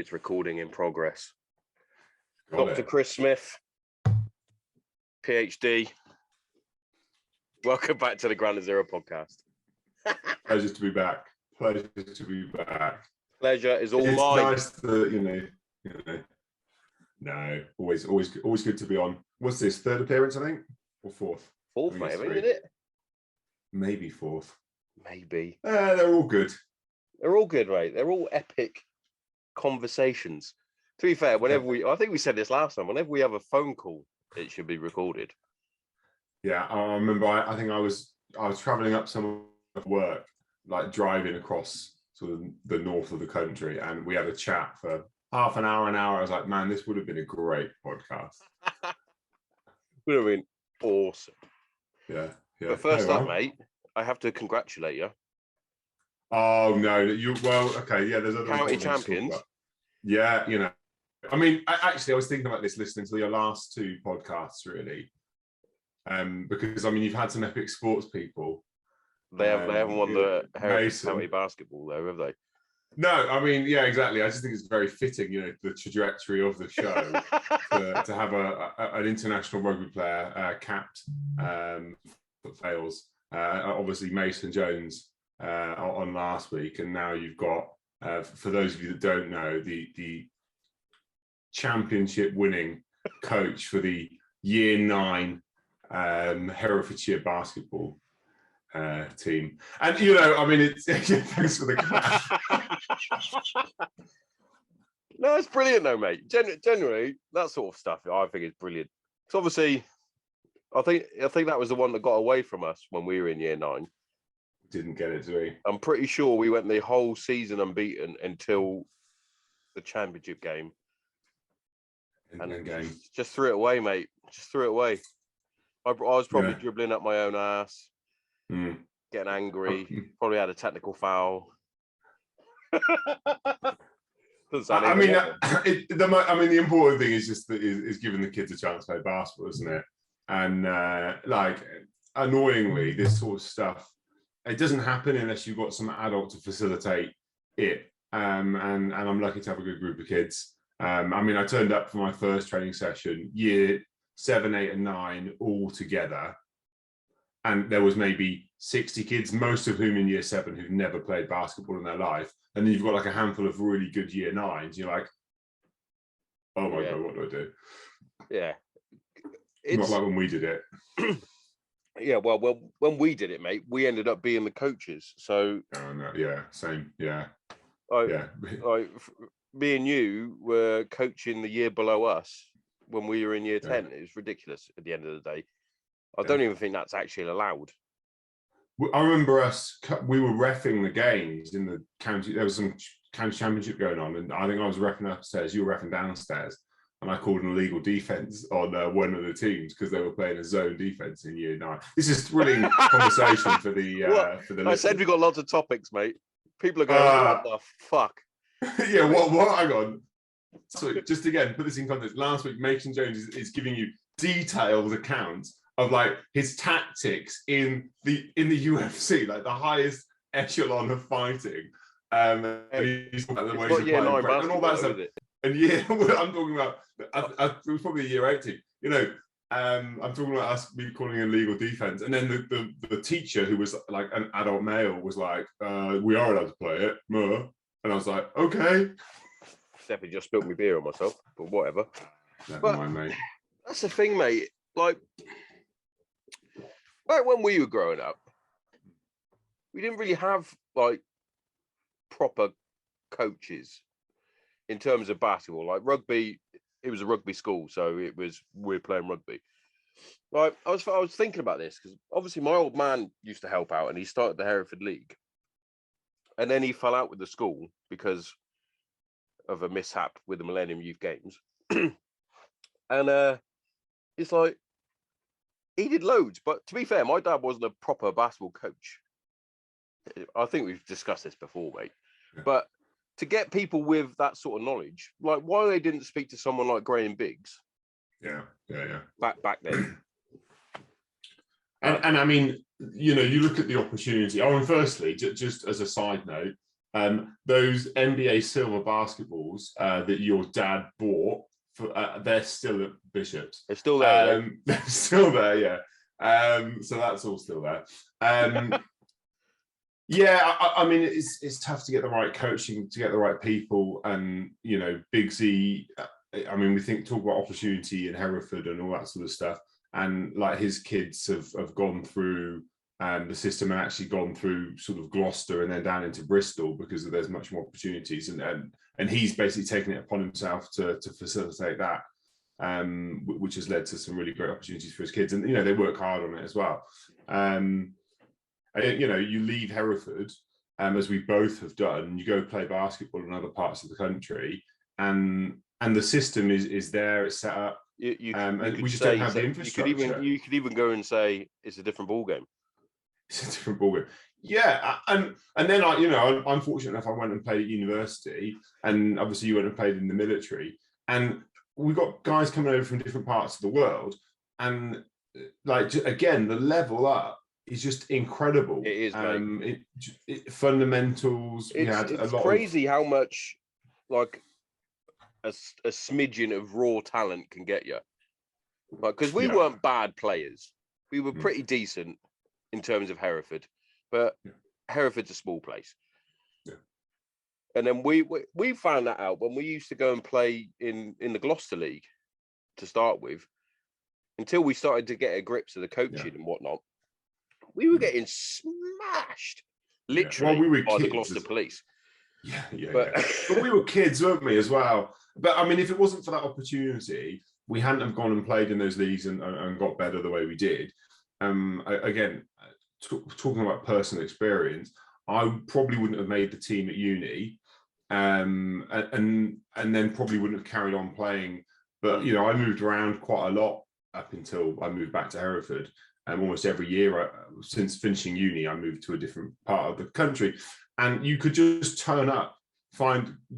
It's recording in progress. Got Dr. it. Chris Smith, PhD. Welcome back to the Ground Zero podcast. Pleasure to be back. Pleasure to be back. Pleasure is all it's mine. Nice that No, always good to be on. What's this? Third appearance, I think, or fourth? Fourth, mate, isn't it? Maybe fourth. Maybe. They're all good. They're all good, mate. They're all epic conversations. To be fair, I think we said this last time, whenever we have a phone call, it should be recorded. Yeah, I remember. I think I was traveling up some work, like driving across sort of the north of the country, and we had a chat for half an hour. I was like, man, this would have been a great podcast. Would have been awesome. Yeah. But first up, mate, I have to congratulate you. Oh no, okay, yeah. There's other county champions. Yeah, I mean, I was thinking about this listening to your last two podcasts, really, because I mean, you've had some epic sports people. They haven't won the Hereford County basketball, though, have they? No, I mean, yeah, exactly. I just think it's very fitting, the trajectory of the show to have an international rugby player capped for Fails. Obviously, Mason Jones on last week, and now you've got, for those of you that don't know, the championship winning coach for the Year 9 Herefordshire basketball team. And I mean, it's thanks for the clap. No, it's brilliant though, mate. Generally, that sort of stuff I think is brilliant. So obviously, I think that was the one that got away from us when we were in Year 9. Didn't get it, did we? I'm pretty sure we went the whole season unbeaten until the championship game. And just threw it away, mate. Just threw it away. I was probably dribbling up my own ass, getting angry. Probably had a technical foul. I mean, the important thing is just is giving the kids a chance to play basketball, isn't it? And like, annoyingly, this sort of stuff, it doesn't happen unless you've got some adult to facilitate it. And I'm lucky to have a good group of kids. I mean, I turned up for my first training session, Year 7, 8, and 9 all together, and there was maybe 60 kids, most of whom in Year 7 who've never played basketball in their life. And then you've got like a handful of really good Year 9s. You're like, oh my God, what do I do? Yeah. It's not like when we did it. Yeah, well, when we did it, mate, we ended up being the coaches. So yeah, same. Yeah. Me and you were coaching the year below us when we were in Year 10. It was ridiculous at the end of the day. I don't even think that's actually allowed. I remember we were reffing the games in the county. There was some county championship going on, and I think I was reffing upstairs, you were reffing downstairs, and I called an illegal defense on one of the teams because they were playing a zone defense in Year 9. This is thrilling conversation for the I said we got lots of topics, mate. People are going, what the fuck? Yeah, what? Hang on. So just again, put this in context. Last week, Mason Jones is giving you detailed accounts of like his tactics in the UFC, like the highest echelon of fighting. And he's talking about the ways of playing and all that stuff. And yeah, I'm talking about. It was probably a Year 8 team. I'm talking about me calling in legal defense, and then the teacher, who was like an adult male, was like, "We are allowed to play it," and I was like, "Okay." Definitely just spilled my beer on myself, but whatever. Never mind, mate. That's the thing, mate. Like, back when we were growing up, we didn't really have like proper coaches in terms of basketball. Like rugby, it was a rugby school, so we're playing rugby. Like I was thinking about this because obviously my old man used to help out, and he started the Hereford League, and then he fell out with the school because of a mishap with the Millennium Youth Games. And it's like he did loads, but to be fair, my dad wasn't a proper basketball coach. I think we've discussed this before, mate. Yeah. But to get people with that sort of knowledge, like why they didn't speak to someone like Graham Biggs? Yeah. Back then. And I mean, you look at the opportunity. Oh, and firstly, just as a side note, Those NBA silver basketballs that your dad bought, they're still at Bishop's. They're still there. They're still there, yeah. So that's all still there. Yeah, I mean, it's tough to get the right coaching, to get the right people, and you know, Big Z. I mean, we talk about opportunity in Hereford and all that sort of stuff, and like his kids have gone through the system and actually gone through sort of Gloucester and then down into Bristol because there's much more opportunities, and he's basically taken it upon himself to facilitate that, which has led to some really great opportunities for his kids, and you know, they work hard on it as well. You know, you leave Hereford, as we both have done, you go play basketball in other parts of the country, and the system is there, it's set up, and we just don't have the infrastructure. You could even go and say it's a different ball game. It's a different ball game. Yeah, and then I'm fortunate enough, I went and played at university, and obviously you went and played in the military, and we got guys coming over from different parts of the world, and like again, the level up is just incredible. It is, mate. Fundamentals. It's crazy how much like a smidgen of raw talent can get you. Like, because we weren't bad players, we were pretty decent in terms of Hereford, but Hereford's a small place. Yeah. And then we found that out when we used to go and play in the Gloucester League to start with, until we started to get a grips of the coaching and whatnot. We were getting smashed, literally, by the Gloucester police. But we were kids, weren't we, as well? But I mean, if it wasn't for that opportunity, we hadn't have gone and played in those leagues and got better the way we did. Again, talking about personal experience, I probably wouldn't have made the team at uni, and then probably wouldn't have carried on playing. But you know, I moved around quite a lot up until I moved back to Hereford. Almost every year since finishing uni, I moved to a different part of the country, and you could just turn up,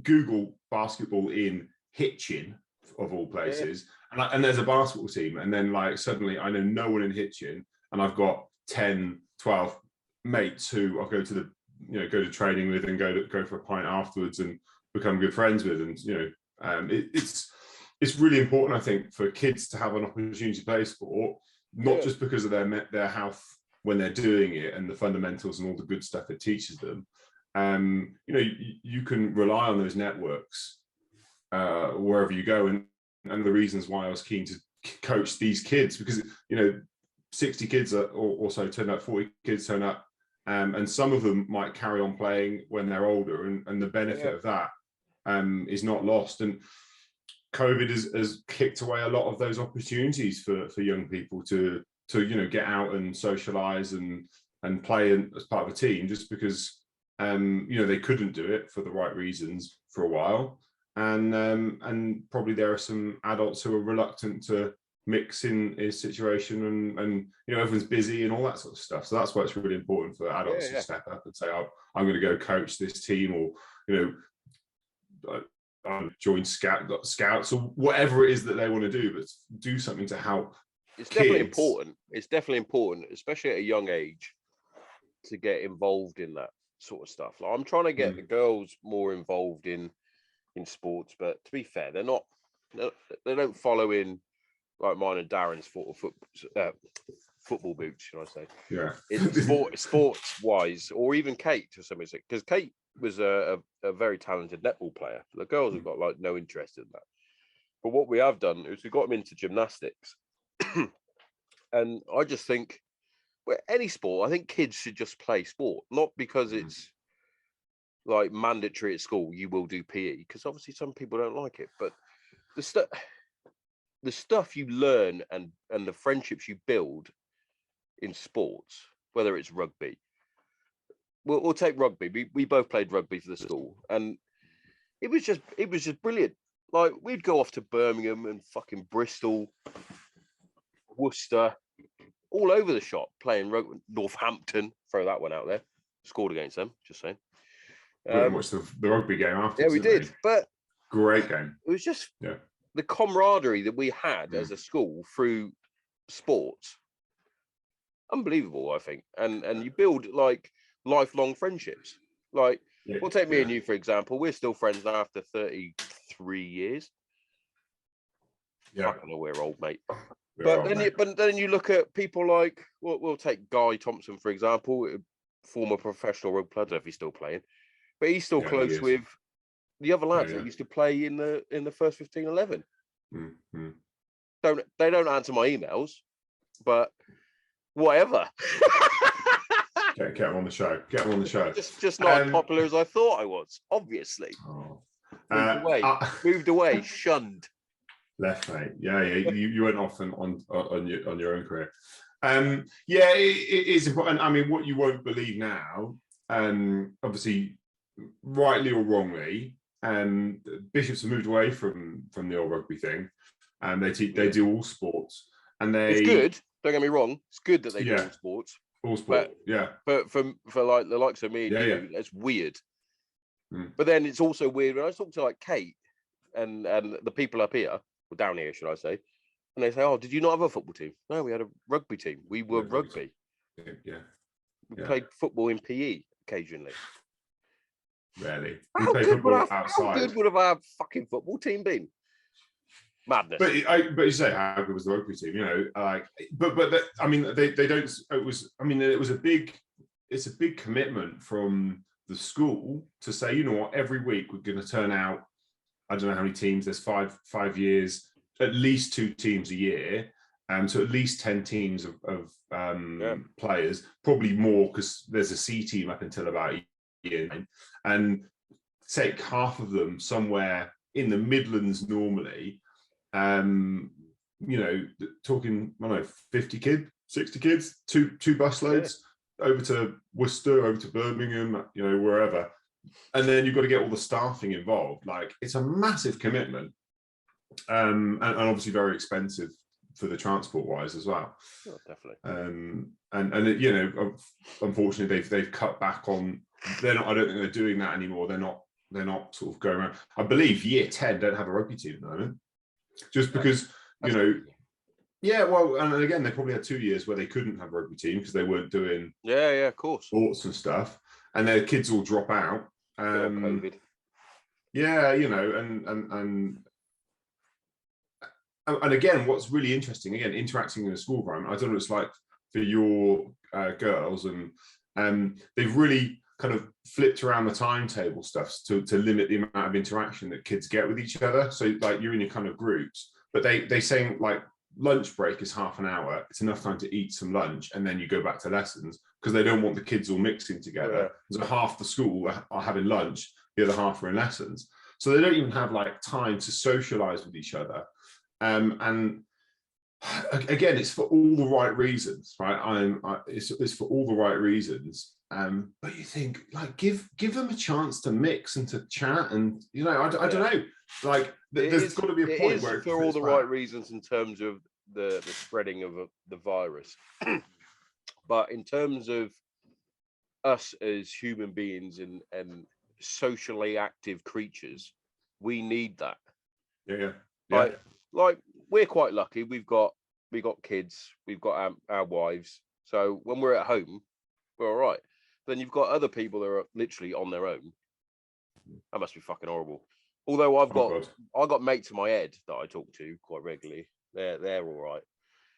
Google basketball in Hitchin, of all places, and there's a basketball team, and then like suddenly I know no one in Hitchin, and I've got 10, 12 mates who I go to training with and go for a pint afterwards and become good friends with, and you know, it's really important, I think, for kids to have an opportunity to play sport. Not just because of their health when they're doing it and the fundamentals and all the good stuff it teaches them. You know, you can rely on those networks wherever you go, and the reasons why I was keen to coach these kids, because you know, 60 kids or so turn up, 40 kids turn up, and some of them might carry on playing when they're older, and the benefit of that is not lost. And COVID has kicked away a lot of those opportunities for young people to you know, get out and socialize and play as part of a team, just because you know, they couldn't do it for the right reasons for a while, and probably there are some adults who are reluctant to mix in his situation, and you know, everyone's busy and all that sort of stuff. So that's why it's really important for adults to step up and say, oh, I'm going to go coach this team, or you know, join scouts or whatever it is that they want to do, but do something to help. It's definitely important. It's definitely important, especially at a young age, to get involved in that sort of stuff. Like, I'm trying to get the girls more involved in sports, but to be fair, they don't follow in like mine and Darren's football boots, should I say? Yeah. It's sports wise, or even Kate to some extent, because Kate was a very talented netball player. The girls have got like no interest in that. But what we have done is we got them into gymnastics. And I just think, well, any sport, I think kids should just play sport, not because it's like mandatory at school, you will do PE, because obviously some people don't like it. But the stuff you learn and the friendships you build in sports, whether it's rugby, we'll take rugby. We both played rugby for the school, and it was just brilliant. Like, we'd go off to Birmingham and fucking Bristol, Worcester, all over the shop playing rugby. Northampton, throw that one out there. Scored against them, just saying. We watched the rugby game after. Yeah, we did. But great game. It was just the camaraderie that we had as a school through sports. Unbelievable, I think. And you build like lifelong friendships. Like, We'll take me and you, for example. We're still friends now after 33 years. Yeah. I know we're old, mate. But then you look at people like, we'll take Guy Thompson, for example, former professional rugby player. I don't know if he's still playing, but he's still close with the other lads that used to play in the first 15-11. Mm-hmm. They don't answer my emails, but whatever. Get them on the show. Get them on the show. Just not as popular as I thought I was. Obviously, moved away, shunned. Left, mate. Yeah. You went off on your own career. It is important. I mean, what you won't believe now, obviously, rightly or wrongly, bishops have moved away from the old rugby thing, and they do all sports, and it's good. Don't get me wrong. It's good that they do all sports. All sport, But for like the likes of me and you, that's weird. But then it's also weird when I talk to like Kate and the people up here, or down here, should I say, and they say, "Oh, did you not have a football team?" No, we had a rugby team. We were rugby. We played football in PE occasionally. Rarely. We played football outside. How good would have our fucking football team been? Madness. But you say, how good was the rugby team? You know, I mean, they don't. It was. I mean, it's a big commitment from the school to say, you know what, every week we're going to turn out. I don't know how many teams. There's 5 years, at least 2 teams a year, so at least 10 teams of players, probably more because there's a C team up until about a year, and take half of them somewhere in the Midlands normally. You know, talking, I don't know, 50 kids, 60 kids, two bus loads over to Worcester, over to Birmingham, you know, wherever. And then you've got to get all the staffing involved. Like, it's a massive commitment, and obviously very expensive for the transport wise as well. Oh, definitely. And you know, unfortunately, they've cut back on. They're not. I don't think they're doing that anymore. They're not sort of going around. I believe year 10 don't have a rugby team at the moment, just because you know. Yeah, well, and again, they probably had 2 years where they couldn't have a rugby team because they weren't doing of course, sports and stuff, and their kids all drop out. COVID. Yeah, you know, and again, what's really interesting, again, interacting in a school environment, I don't know what it's like for your girls, and they've really kind of flipped around the timetable stuff to limit the amount of interaction that kids get with each other. So like you're in your kind of groups, but they say like lunch break is half an hour. It's enough time to eat some lunch, and then you go back to lessons because they don't want the kids all mixing together. So half the school are having lunch, the other half are in lessons. So they don't even have like time to socialize with each other. And again, it's for all the right reasons, right? It's for all the right reasons. But you think, like, give them a chance to mix and to chat, and you know, I don't know, like there's got to be a point where it's for all the right reasons in terms of the spreading of the virus. But in terms of us as human beings and socially active creatures, we need that. Like we're quite lucky. We've got kids, we've got our wives. So when we're at home, we're all right. Then you've got other people that are literally on their own. That must be fucking horrible. Although I got mates in my head that I talk to quite regularly. They're all right.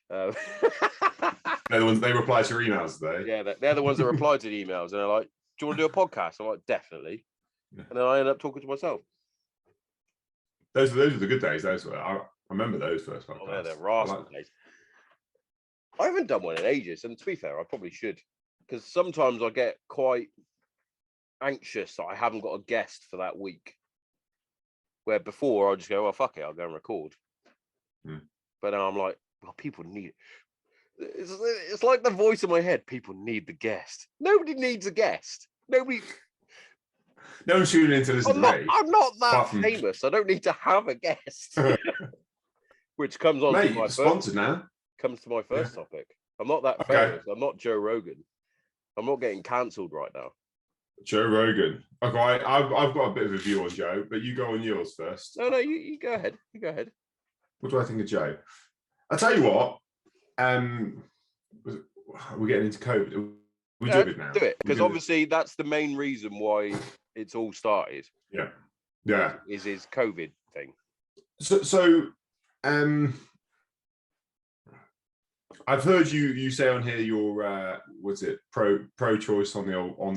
They're the ones, they reply to your emails, though. Yeah, they're the ones that reply to the emails, and they're like, "Do you want to do a podcast?" I'm like, "Definitely." Yeah. And then I end up talking to myself. Those are the good days. Those were. I remember those first podcasts. Oh, yeah, they're rascal days. I haven't done one in ages, and to be fair, I probably should, because sometimes I get quite anxious that I haven't got a guest for that week. Where before I just go, "Oh fuck it, I'll go and record." But now I'm like, "Well, people need it." It's like the voice in my head. People need the guest. Nobody needs a guest. Nobody. No one's tuning in to listen to me. I'm not that famous. I don't need to have a guest. Which comes on to my sponsored now. Comes to my first topic. I'm not that famous. I'm not Joe Rogan. I'm not getting cancelled right now. Joe Rogan. Okay, I've got a bit of a view on Joe, but you go on yours first. No, you go ahead. You go ahead. What do I think of Joe? I'll tell you what. We're getting into COVID. We do it now. Do it, because obviously that's the main reason why it's all started. Yeah. Is his COVID thing. So I've heard you say on here you're was it pro-choice on the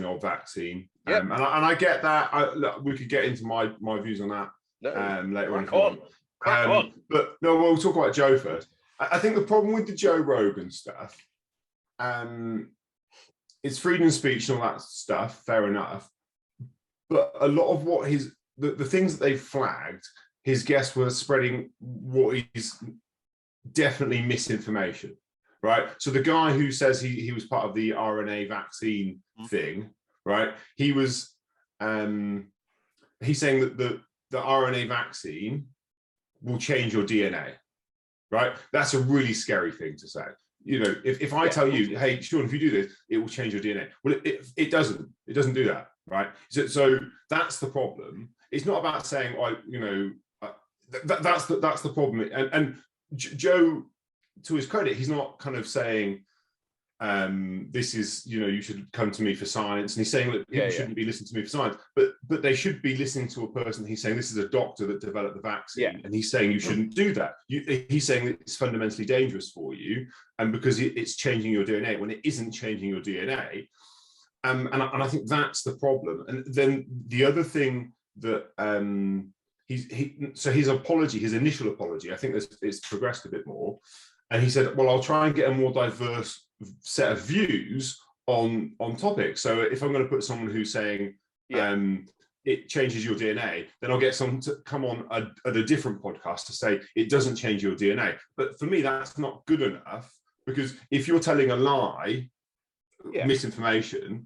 old vaccine. Yep. And I get that. We could get into my views on that later on if you want. Crack on. But no, we'll talk about Joe first. I think the problem with the Joe Rogan stuff, it's freedom of speech and all that stuff, fair enough. But a lot of what the things that they flagged, his guests were spreading what is definitely misinformation, right? So the guy who says he was part of the RNA vaccine thing, right? He's saying that the RNA vaccine will change your DNA, right? That's a really scary thing to say. You know, if I tell you, hey, Sean, if you do this, it will change your DNA. Well, it doesn't. It doesn't do that, right? So that's the problem. It's not about saying, that's the problem. And Joe, to his credit, he's not kind of saying, this is, you should come to me for science. And he's saying that people shouldn't be listening to me for science, but they should be listening to a person. He's saying this is a doctor that developed the vaccine, and he's saying you shouldn't do that. He's saying that it's fundamentally dangerous for you, and because it's changing your DNA when it isn't changing your DNA. And I think that's the problem. And then the other thing that so his apology, his initial apology, I think it's progressed a bit more. And he said, well, I'll try and get a more diverse set of views on topics. So if I'm going to put someone who's saying it changes your DNA, then I'll get someone to come on at a different podcast to say it doesn't change your DNA. But for me, that's not good enough, because if you're telling a lie, misinformation,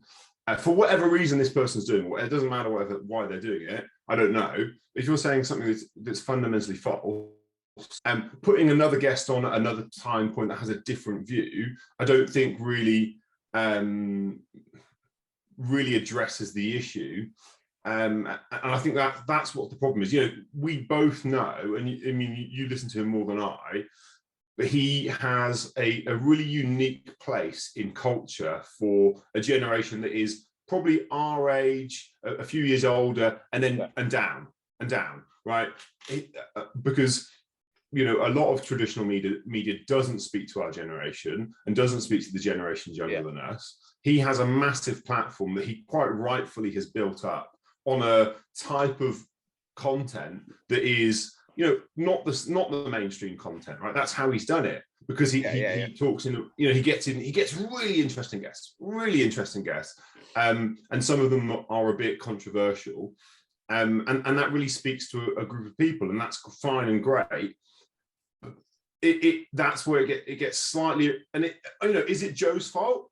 for whatever reason this person's doing it, doesn't matter why they're doing it, I don't know. If you're saying something that's fundamentally false, and putting another guest on at another time point that has a different view, I don't think really addresses the issue. And I think that's what the problem is. We both know, and you listen to him more than I, but he has a really unique place in culture for a generation that is probably our age, a few years older, and then and down, right? Because a lot of traditional media doesn't speak to our generation and doesn't speak to the generations younger than us. He has a massive platform that he quite rightfully has built up on a type of content that is, not the mainstream content, right? That's how he's done it, because he talks in, he gets really interesting guests, and some of them are a bit controversial, and that really speaks to a group of people, and that's fine and great. That's where it gets slightly, and is it Joe's fault?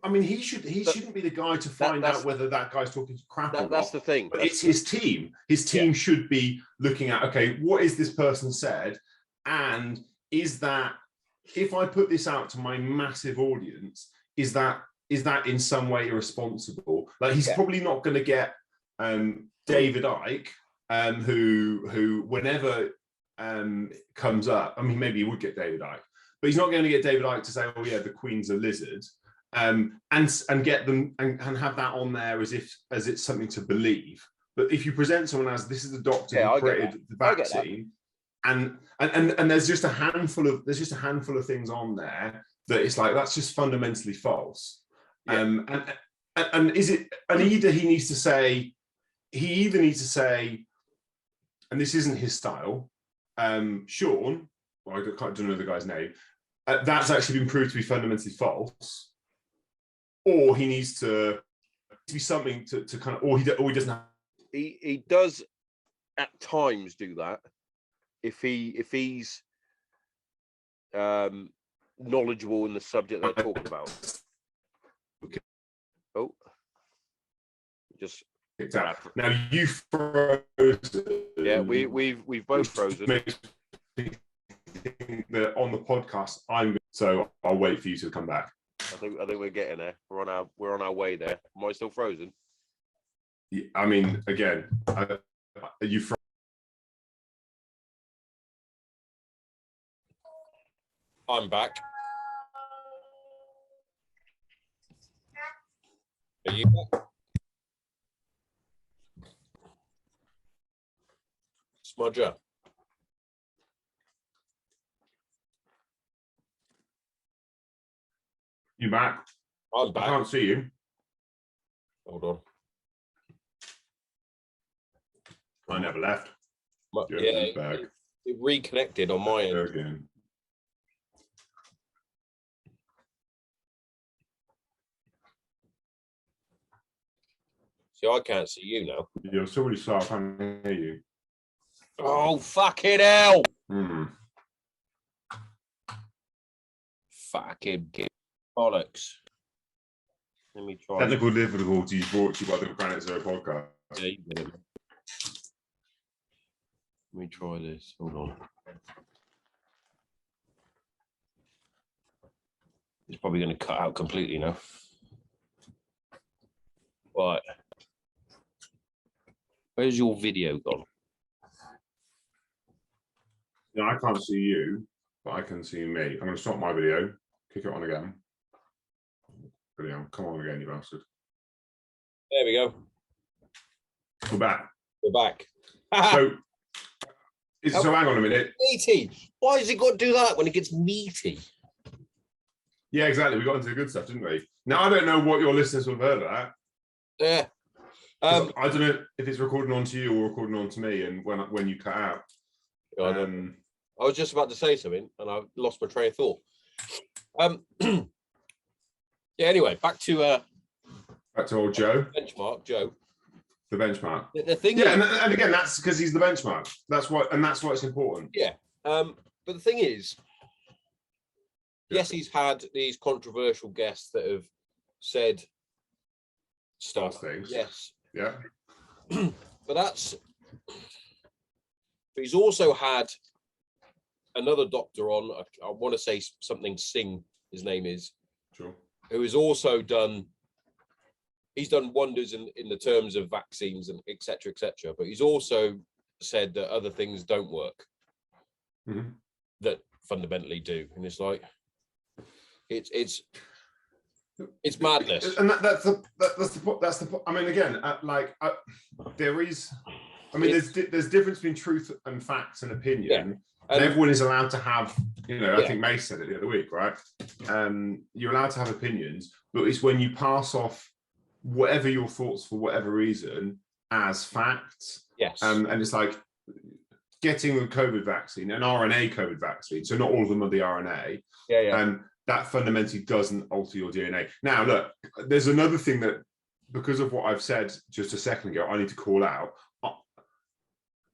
I mean, he shouldn't be the guy to find out whether that guy's talking crap or not. That's the thing. But it's his team. His team should be looking at, okay, what is this person said, and is that, if I put this out to my massive audience, is that in some way irresponsible? Like, he's probably not going to get David Icke, who whenever comes up, I mean, maybe he would get David Icke, but he's not going to get David Icke to say, oh yeah, the Queen's a lizard, and get them and have that on there as it's something to believe. But if you present someone as, this is the doctor who created the vaccine, and there's just a handful of things on there that it's like, that's just fundamentally false. And either he needs to say, and this isn't his style, Sean, well, I don't know the guy's name, that's actually been proved to be fundamentally false, or he needs to be something to kind of, or he doesn't have. He does at times do that if he's knowledgeable in the subject they're talking about. Oh, just now you froze. Yeah, we've both frozen. That on the podcast, so I'll wait for you to come back. I think we're getting there. We're on our way there. Am I still frozen? I mean, again, you. I'm back. Are you back? Smudger. You back? I'm back. I can't see you. Hold on. I never left. It reconnected on my end. Again. See, I can't see you now. You're so really slow. I can't hear you. Oh, fucking hell! Fucking bollocks. Let me try. Technical difficulties brought to you by the Granite Zero podcast. Yeah, you did it. Let me try this. Hold on. It's probably going to cut out completely now. Right. Where's your video gone? No, I can't see you, but I can see me. I'm going to stop my video. Kick it on again. Brilliant. Come on again, you bastard. There we go. We're back. We're back. So hang on a minute. Meaty. Why has it got to do that when it gets meaty? Yeah, exactly. We got into the good stuff, didn't we? Now, I don't know what your listeners will have heard of that. Yeah. I don't know if it's recording onto you or recording onto me, and when you cut out. I was just about to say something, and I lost my train of thought. Yeah. Anyway, back to old Joe. Benchmark Joe. The benchmark. The thing, yeah, is, and again, that's because he's the benchmark. That's why it's important. Yeah. But the thing is, yes, he's had these controversial guests that have said stuff. Things. Yes. Yeah. But he's also had another doctor on. I want to say something Singh, his name is. Sure. Who has also done. He's done wonders in the terms of vaccines and et cetera, but he's also said that other things don't work that fundamentally do. And it's like, it's madness. And that's the I mean, again, there's difference between truth and facts and opinion. Yeah. And everyone is allowed to have, I think May said it the other week, right? You're allowed to have opinions, but it's when you pass off whatever your thoughts for whatever reason as facts. Yes. And it's like getting the COVID vaccine, an RNA COVID vaccine. So not all of them are the RNA. Yeah. That fundamentally doesn't alter your DNA. Now, look, there's another thing that, because of what I've said just a second ago, I need to call out.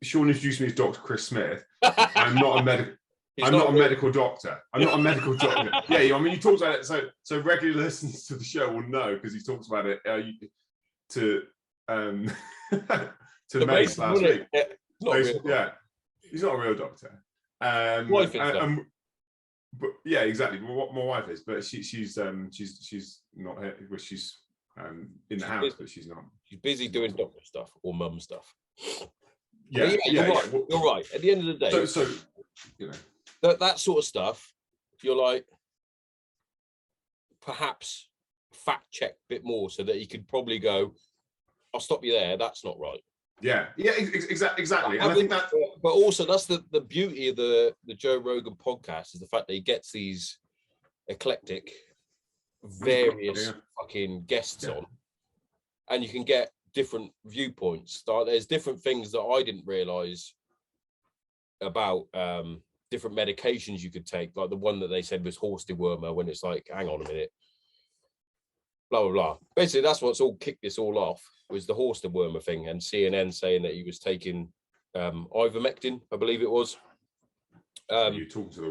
Sean introduced me as Dr. Chris Smith. I'm not a medical. I'm not a medical doctor. I'm not a medical doctor. Yeah, I mean, you talked about it. So regular listeners to the show will know because he talks about it to Mace last week. Yeah, he's not a real doctor. Wife is though. But yeah, exactly. What my wife is, but she's not here. Well, she's in the house, busy. But she's not. She's busy doing doctor stuff or mum stuff. Yeah, you're right. You're right. At the end of the day, so that sort of stuff, you're like, perhaps fact check a bit more so that you could probably go, I'll stop you there. That's not right. Yeah, exactly. And I think that, but also that's the beauty of the Joe Rogan podcast is the fact that he gets these eclectic, various fucking guests on, and you can get different viewpoints. There's different things that I didn't realize about different medications you could take, like the one that they said was horse dewormer, when it's like, hang on a minute, blah blah blah. Basically, that's what's all kicked this all off, was the horse dewormer thing, and CNN saying that he was taking ivermectin, I believe it was. you were talking to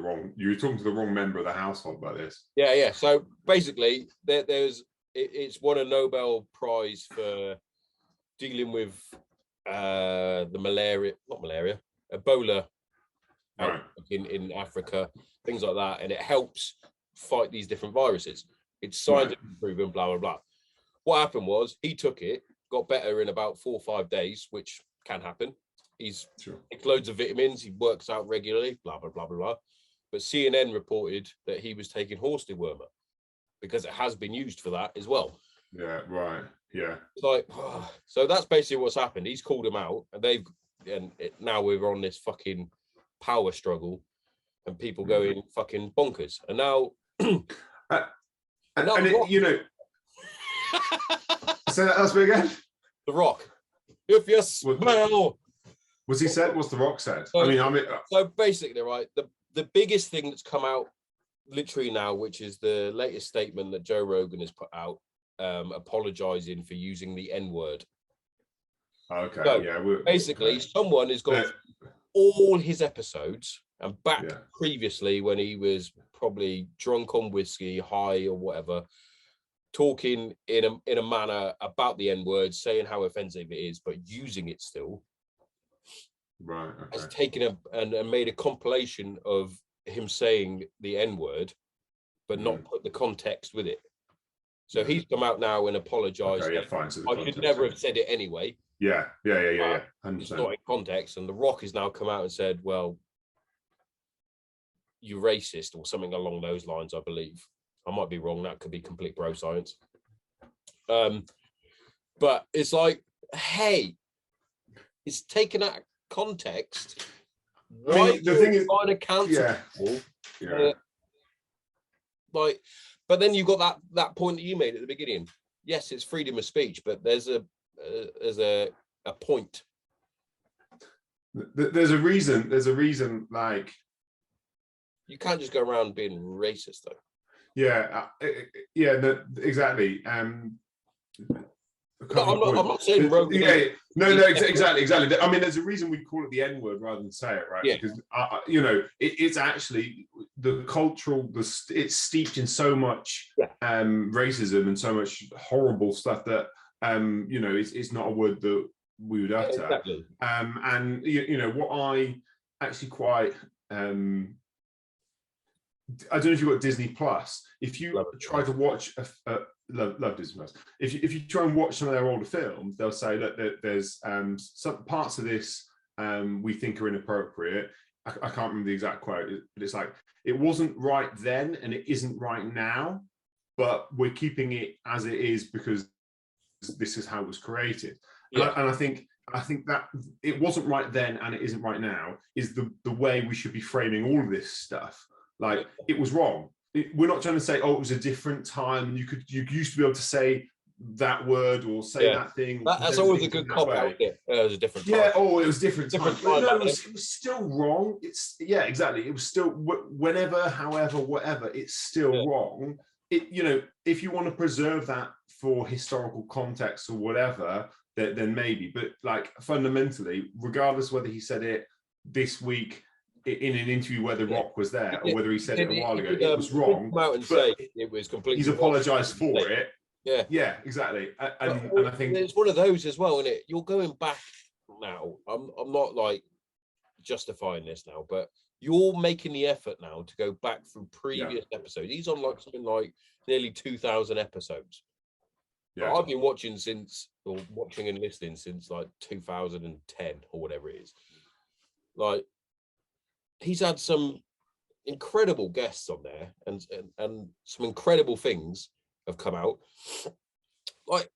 the wrong member of the household about this. Yeah. So basically, it's won a Nobel Prize for dealing with Ebola right. in Africa, things like that, and it helps fight these different viruses. It's scientifically proven, blah blah blah. What happened was he took it, got better in about 4 or 5 days, which can happen. He's takes loads of vitamins, he works out regularly, blah blah blah blah blah. But CNN reported that he was taking horse dewormer because it has been used for that as well. Yeah, right. Yeah. It's like, so that's basically what's happened. He's called him out, and now we're on this fucking power struggle, and people going fucking bonkers. And now, you know, say that's me again. The Rock. If you smell. Was he said? What's The Rock said? So, I mean, so basically, right, the biggest thing that's come out literally now, which is the latest statement that Joe Rogan has put out, apologizing for using the N-word. Okay, so, yeah. Basically, someone has gone through all his episodes and back previously when he was probably drunk on whiskey, high or whatever, talking in a manner about the N-word, saying how offensive it is, but using it still. Right. Okay. Has taken and made a compilation of him saying the N-word, but not put the context with it. So he's come out now and apologized. Okay, fine. So I should never have said it anyway. Yeah. 100%. It's not in context. And The Rock has now come out and said, well, you're racist or something along those lines, I believe. I might be wrong. That could be complete bro science. But it's like, hey, it's taken out of context. Why the thing is, trying to cancel people? Like, but then you've got that point that you made at the beginning. Yes, it's freedom of speech, but there's a point. There's a reason. There's a reason. Like, you can't just go around being racist, though. Yeah. No, exactly. No, I'm not saying Rogan. Exactly. I mean, there's a reason we call it the N-word rather than say it, right? Yeah. Because you know, it's actually the cultural. It's steeped in so much racism and so much horrible stuff that you know, it's not a word that we would utter. Exactly. And you know what I actually quite. I don't know if you've got Disney Plus. If you try to watch love Disney Plus. If you try and watch some of their older films, they'll say that there's some parts of this we think are inappropriate. I can't remember the exact quote, but it's like, it wasn't right then and it isn't right now, but we're keeping it as it is because this is how it was created. Yeah. And I think that it wasn't right then and it isn't right now is the way we should be framing all of this stuff. Like, it was wrong. We're not trying to say, oh, it was a different time. You used to be able to say that word or say that thing. That's always a good cop out. It was a different time. Yeah. Oh, it was different time. No, it was still wrong. Exactly. It was still whenever, however, whatever. It's still wrong. You know, if you want to preserve that for historical context or whatever, then maybe. But like, fundamentally, regardless whether he said it this week in an interview where The Rock was there, or whether he said it a while ago, it was wrong. Come out and say it was completely. He's apologized for it. Yeah, exactly. And I think it's one of those as well, isn't it? You're going back now. I'm not like justifying this now, but you're making the effort now to go back through previous episodes. He's on like something like nearly 2,000 episodes. Yeah, I've been watching and listening since like 2010 or whatever it is. Like, he's had some incredible guests on there, and some incredible things have come out. Like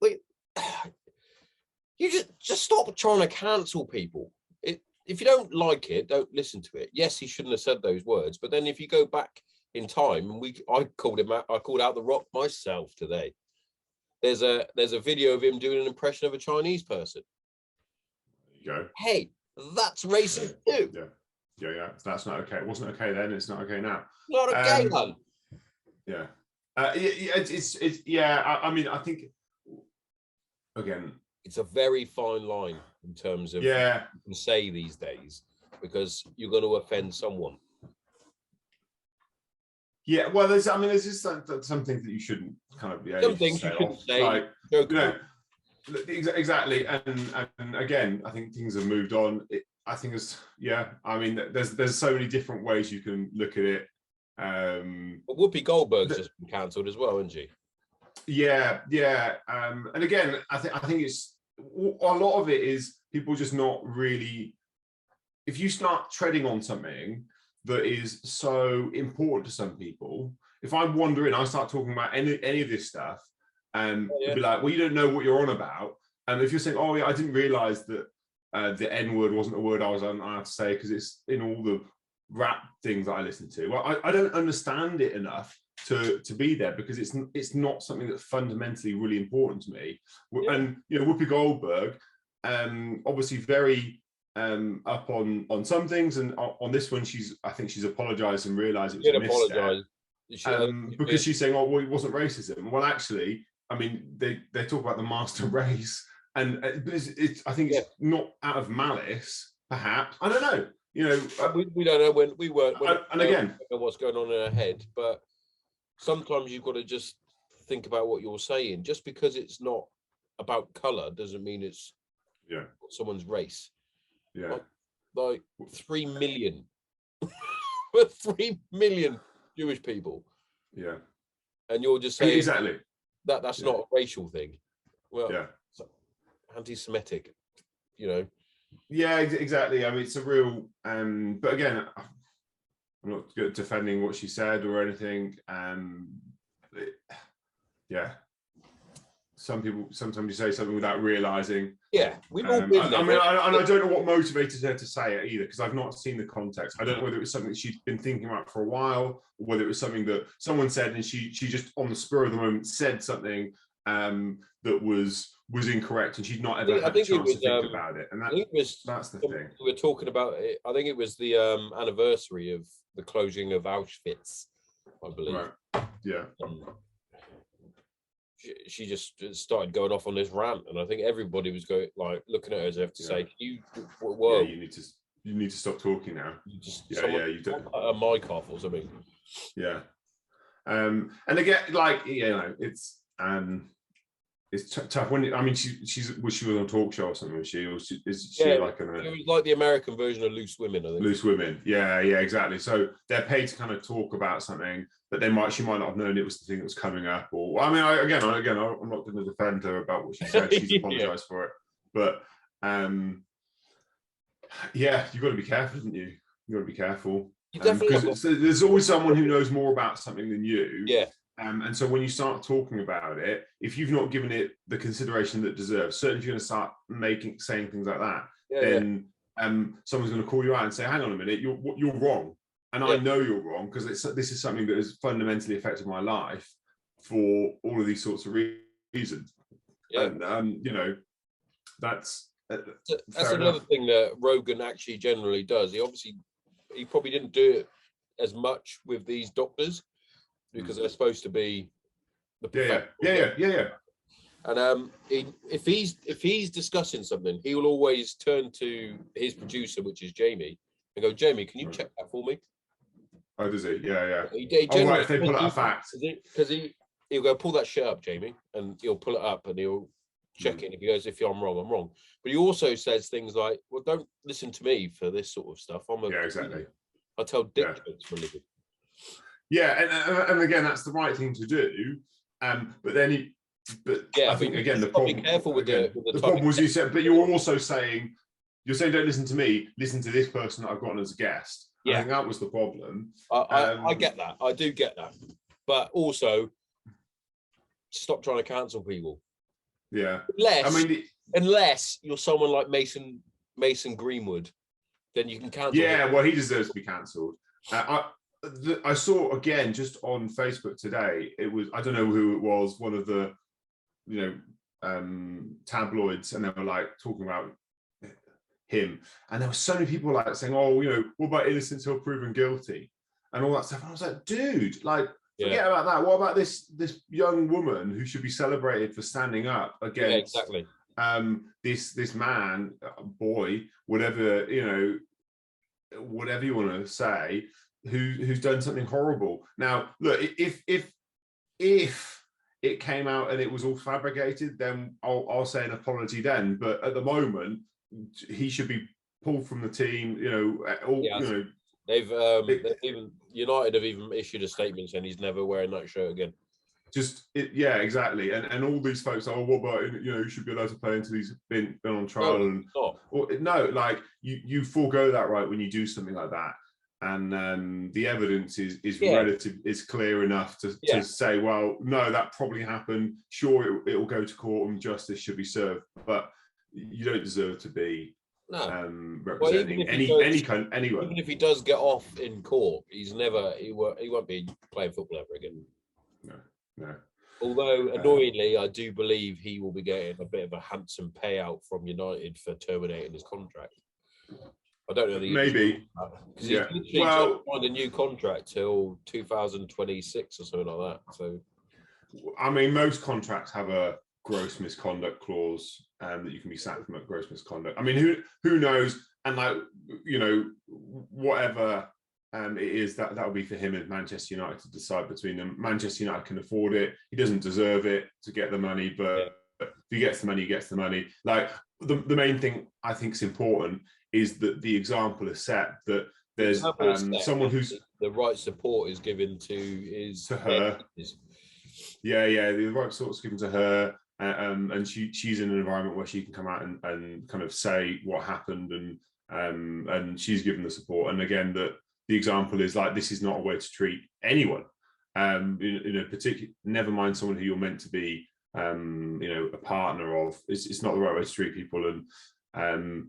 you just stop trying to cancel people. If you don't like it, don't listen to it. Yes, he shouldn't have said those words, but then if you go back in time, and I called out The Rock myself today. There's a video of him doing an impression of a Chinese person. There you go. Hey, that's racist too. Yeah. That's not okay. It wasn't okay then. It's not okay now. Not okay, man. Yeah. I mean, I think again, it's a very fine line in terms of what you can say these days, because you're going to offend someone. Yeah, well, there's just some things that you shouldn't kind of some things you shouldn't say. Like, you know, exactly. And again, I think things have moved on. I think I mean, there's so many different ways you can look at it. But Whoopi Goldberg's just been cancelled as well, isn't she? Yeah. And again, I think it's a lot of it is people just not really. If you start treading on something that is so important to some people, if I wander in, I start talking about any of this stuff, and it'd be like, well, you don't know what you're on about. And if you're saying, oh yeah, I didn't realize that the N word wasn't a word I was allowed to say because it's in all the rap things that I listen to. Well, I don't understand it enough to be there because it's not something that's fundamentally really important to me. Yeah. And Whoopi Goldberg, obviously very up on some things, and on this one I think she's apologized and realized it was a mistake. Because she's saying, well, it wasn't racism. Well, actually, I mean, they talk about the master race, and I think it's not out of malice, perhaps. I don't know. We don't know when we weren't. And again, what's going on in our head, but sometimes you've got to just think about what you're saying. Just because it's not about color doesn't mean it's someone's race. Yeah, like 3 million, 3 million Jewish people. Yeah, and you're just saying exactly that's not a racial thing. Well, it's anti-Semitic, Yeah, exactly. I mean, it's a real. But again, I'm not defending what she said or anything. Some people sometimes you say something without realizing. Yeah, we've all been there. I mean, I don't know what motivated her to say it either, because I've not seen the context. I don't know whether it was something she'd been thinking about for a while, or whether it was something that someone said and she just on the spur of the moment said something that was incorrect, and she'd not ever had a chance to think about it. And that's the thing. We were talking about it. I think it was the anniversary of the closing of Auschwitz, I believe. Right. Yeah. She just started going off on this rant, and I think everybody was going looking at her as if to say, "Whoa, you need to stop talking now." You don't a mic off or something. Yeah, and again, it's tough when she was on a talk show or something. Was she? Or is she like an? It was like the American version of Loose Women, I think. Loose Women, yeah, exactly. So they're paid to kind of talk about something that she might not have known it was the thing that was coming up. Or I'm not going to defend her about what she said. She's apologized for it, but you've got to be careful, haven't you? You've got to be careful. Because there's always someone who knows more about something than you. Yeah. And so when you start talking about it, if you've not given it the consideration that it deserves, certainly if you're going to start saying things like that, then someone's going to call you out and say, "Hang on a minute, you're wrong," and I know you're wrong because this is something that has fundamentally affected my life for all of these sorts of reasons. Yeah. And that's another thing that Rogan actually generally does. He probably didn't do it as much with these doctors, because they're supposed to be the yeah. And if he's discussing something, he will always turn to his producer, which is Jamie, and go, "Jamie, can you check that for me?" Oh, does he? Yeah. He if they pull out a fact, because he'll go, "Pull that shit up, Jamie," and he'll pull it up and he'll check it. If he goes, "If I'm wrong, I'm wrong," but he also says things like, "Well, don't listen to me for this sort of stuff. Exactly. I tell dick jokes for a living." Yeah, and again, that's the right thing to do. But then, I think again, the problem. Be careful with the problem was you said, but you're also saying, don't listen to me, listen to this person that I've gotten as a guest. Yeah, I think that was the problem. I get that. I do get that, but also stop trying to cancel people. Yeah, unless you're someone like Mason Greenwood, then you can cancel. Yeah, well, he deserves to be cancelled. I saw again just on Facebook today. It was, I don't know who it was, one of the tabloids, and they were talking about him, and there were so many people saying, "Oh, what about innocent until proven guilty," and all that stuff. And I was like, dude, forget about that. What about this young woman who should be celebrated for standing up against this man, boy, whatever you want to say, who's done something horrible. Now, look, if it came out and it was all fabricated, then I'll say an apology then. But at the moment, he should be pulled from the team. United have even issued a statement saying he's never wearing that shirt again. Exactly. And all these folks are, what about, you should be allowed to play until he's been on trial. You forego that right when you do something like that. And the evidence is clear enough to say, well, no, that probably happened. Sure, it will go to court and justice should be served, but you don't deserve to be representing anyone. Even if he does get off in court, he won't be playing football ever again. No. Although annoyingly, I do believe he will be getting a bit of a handsome payout from United for terminating his contract. I don't know. Maybe because he's literally just signed a new contract till 2026 or something like that. So, I mean, most contracts have a gross misconduct clause that you can be sacked from a gross misconduct. I mean, who knows? And like, you know, whatever it is, that will be for him and Manchester United to decide between them. Manchester United can afford it. He doesn't deserve it to get the money, but if he gets the money, he gets the money. Like the main thing I think is important is that the example is set, that there's someone who's the right support is given to her. The right support is given to her, and she's in an environment where she can come out and kind of say what happened, and she's given the support. And again, that the example is like, this is not a way to treat anyone. Particular, never mind someone who you're meant to be, a partner of. It's not the right way to treat people, and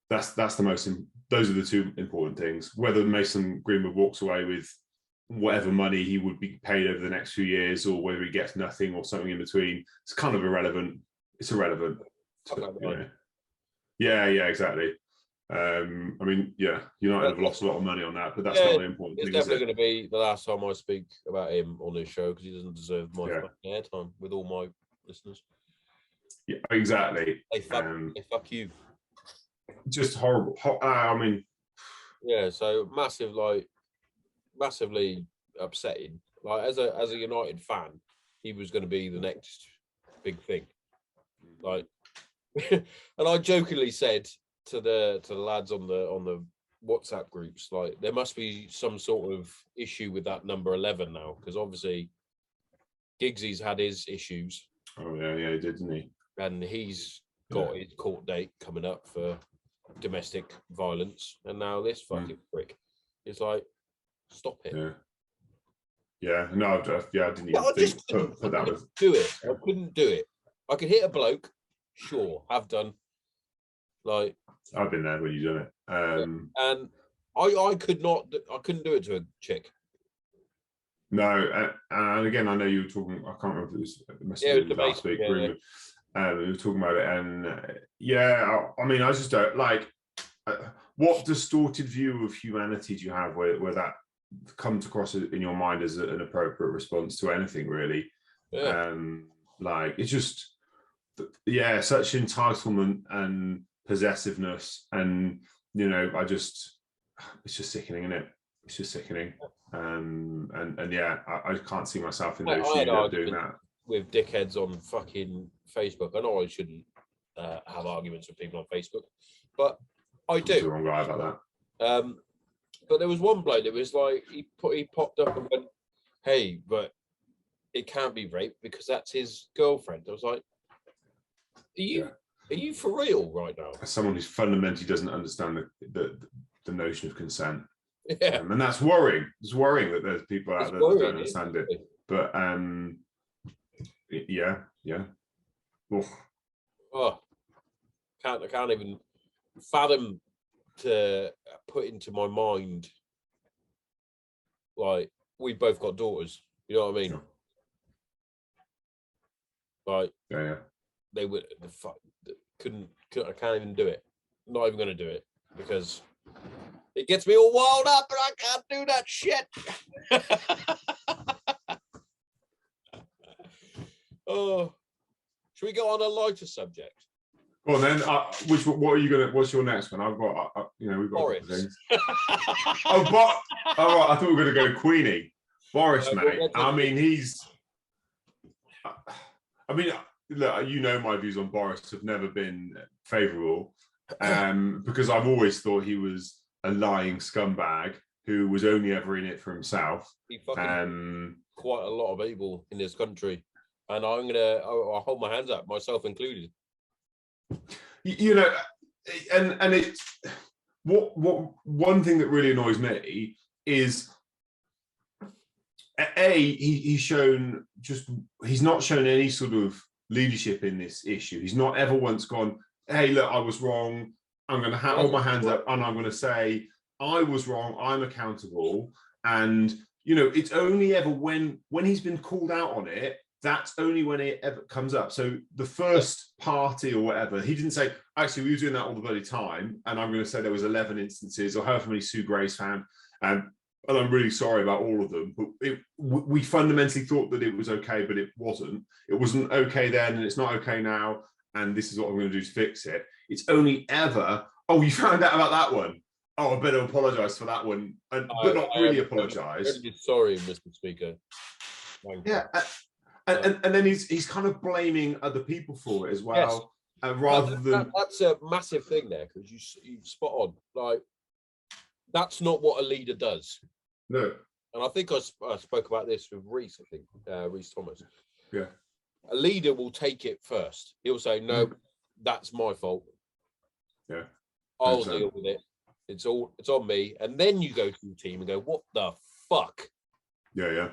that's the most. Those are the two important things. Whether Mason Greenwood walks away with whatever money he would be paid over the next few years, or whether he gets nothing or something in between, it's kind of irrelevant. It's irrelevant. Yeah, exactly. I mean, United have lost a lot of money on that, but that's not the important thing. It's definitely going to be the last time I speak about him on this show, because he doesn't deserve my airtime with all my listeners. Yeah, exactly. Hey, fuck you. Just horrible. I mean, so massively upsetting. Like as a United fan, he was going to be the next big thing. Like, and I jokingly said to the lads on the WhatsApp groups, like, there must be some sort of issue with that number 11 now, because obviously Giggsy's had his issues. Oh yeah, he did, didn't he? And he's got his court date coming up for domestic violence, and now this fucking prick is like, stop it. I didn't even think put that with. I couldn't do it. I could hit a bloke, sure, have done. Like, I've been there when you've done it, and I couldn't do it to a chick. No, and again, I know you were talking. I can't remember if it was last week. We were talking about it, and I mean, I just don't like. What distorted view of humanity do you have where that comes across in your mind as an appropriate response to anything, really? Like, it's just, such entitlement and possessiveness, and it's just sickening, isn't it? It's just sickening. I can't see myself in those shoes doing that with dickheads on fucking Facebook. I know I shouldn't have arguments with people on Facebook, but I do. I'm the wrong guy about that. But there was one bloke that was like, he popped up and went, "Hey, but it can't be rape because that's his girlfriend." I was like, Are you for real right now? As someone who fundamentally doesn't understand the notion of consent. Yeah. And that's worrying. It's worrying that there's people out there that don't understand it. But Oof. Oh, I can't even fathom to put into my mind. Like, we both got daughters. You know what I mean? Sure. Like, they would. I can't even do it. I'm not even going to do it because it gets me all wild up, and I can't do that shit. Oh, should we go on a lighter subject? Well, then, what are you gonna? What's your next one? I've got, we've got Boris. Things. All right. I thought we were gonna go Queenie. Boris, mate. I mean, look, my views on Boris have never been favourable, because I've always thought he was a lying scumbag who was only ever in it for himself. He fucking quite a lot of people in this country, and I'll hold my hands up, myself included. And it's what one thing that really annoys me is he's not shown any sort of leadership in this issue. He's not ever once gone, "Hey, look, I was wrong. I'm going to hold my hands up and I'm going to say, I was wrong, I'm accountable. And, you know, it's only ever when he's been called out on it, that's only when it ever comes up. So the first party or whatever, he didn't say, actually, we were doing that all the bloody time. And I'm going to say there was 11 instances or however many Sue Gray's found. And I'm really sorry about all of them. But we fundamentally thought that it was okay, but it wasn't. It wasn't okay then, and it's not okay now. And this is what I'm going to do to fix it. It's only ever, oh, you found out about that one. Oh, I better apologise for that one, but not really apologise. Sorry, Mr. Speaker. Yeah, and then he's kind of blaming other people for it as well, rather than that's a massive thing there, because you spot on. Like, that's not what a leader does. No. And I think I spoke about this with Reese. I think Reese Thomas. Yeah. A leader will take it first. He'll say, "No, that's my fault. Yeah, I'll deal with it. It's on me." And then you go to the team and go, "What the fuck?" Yeah.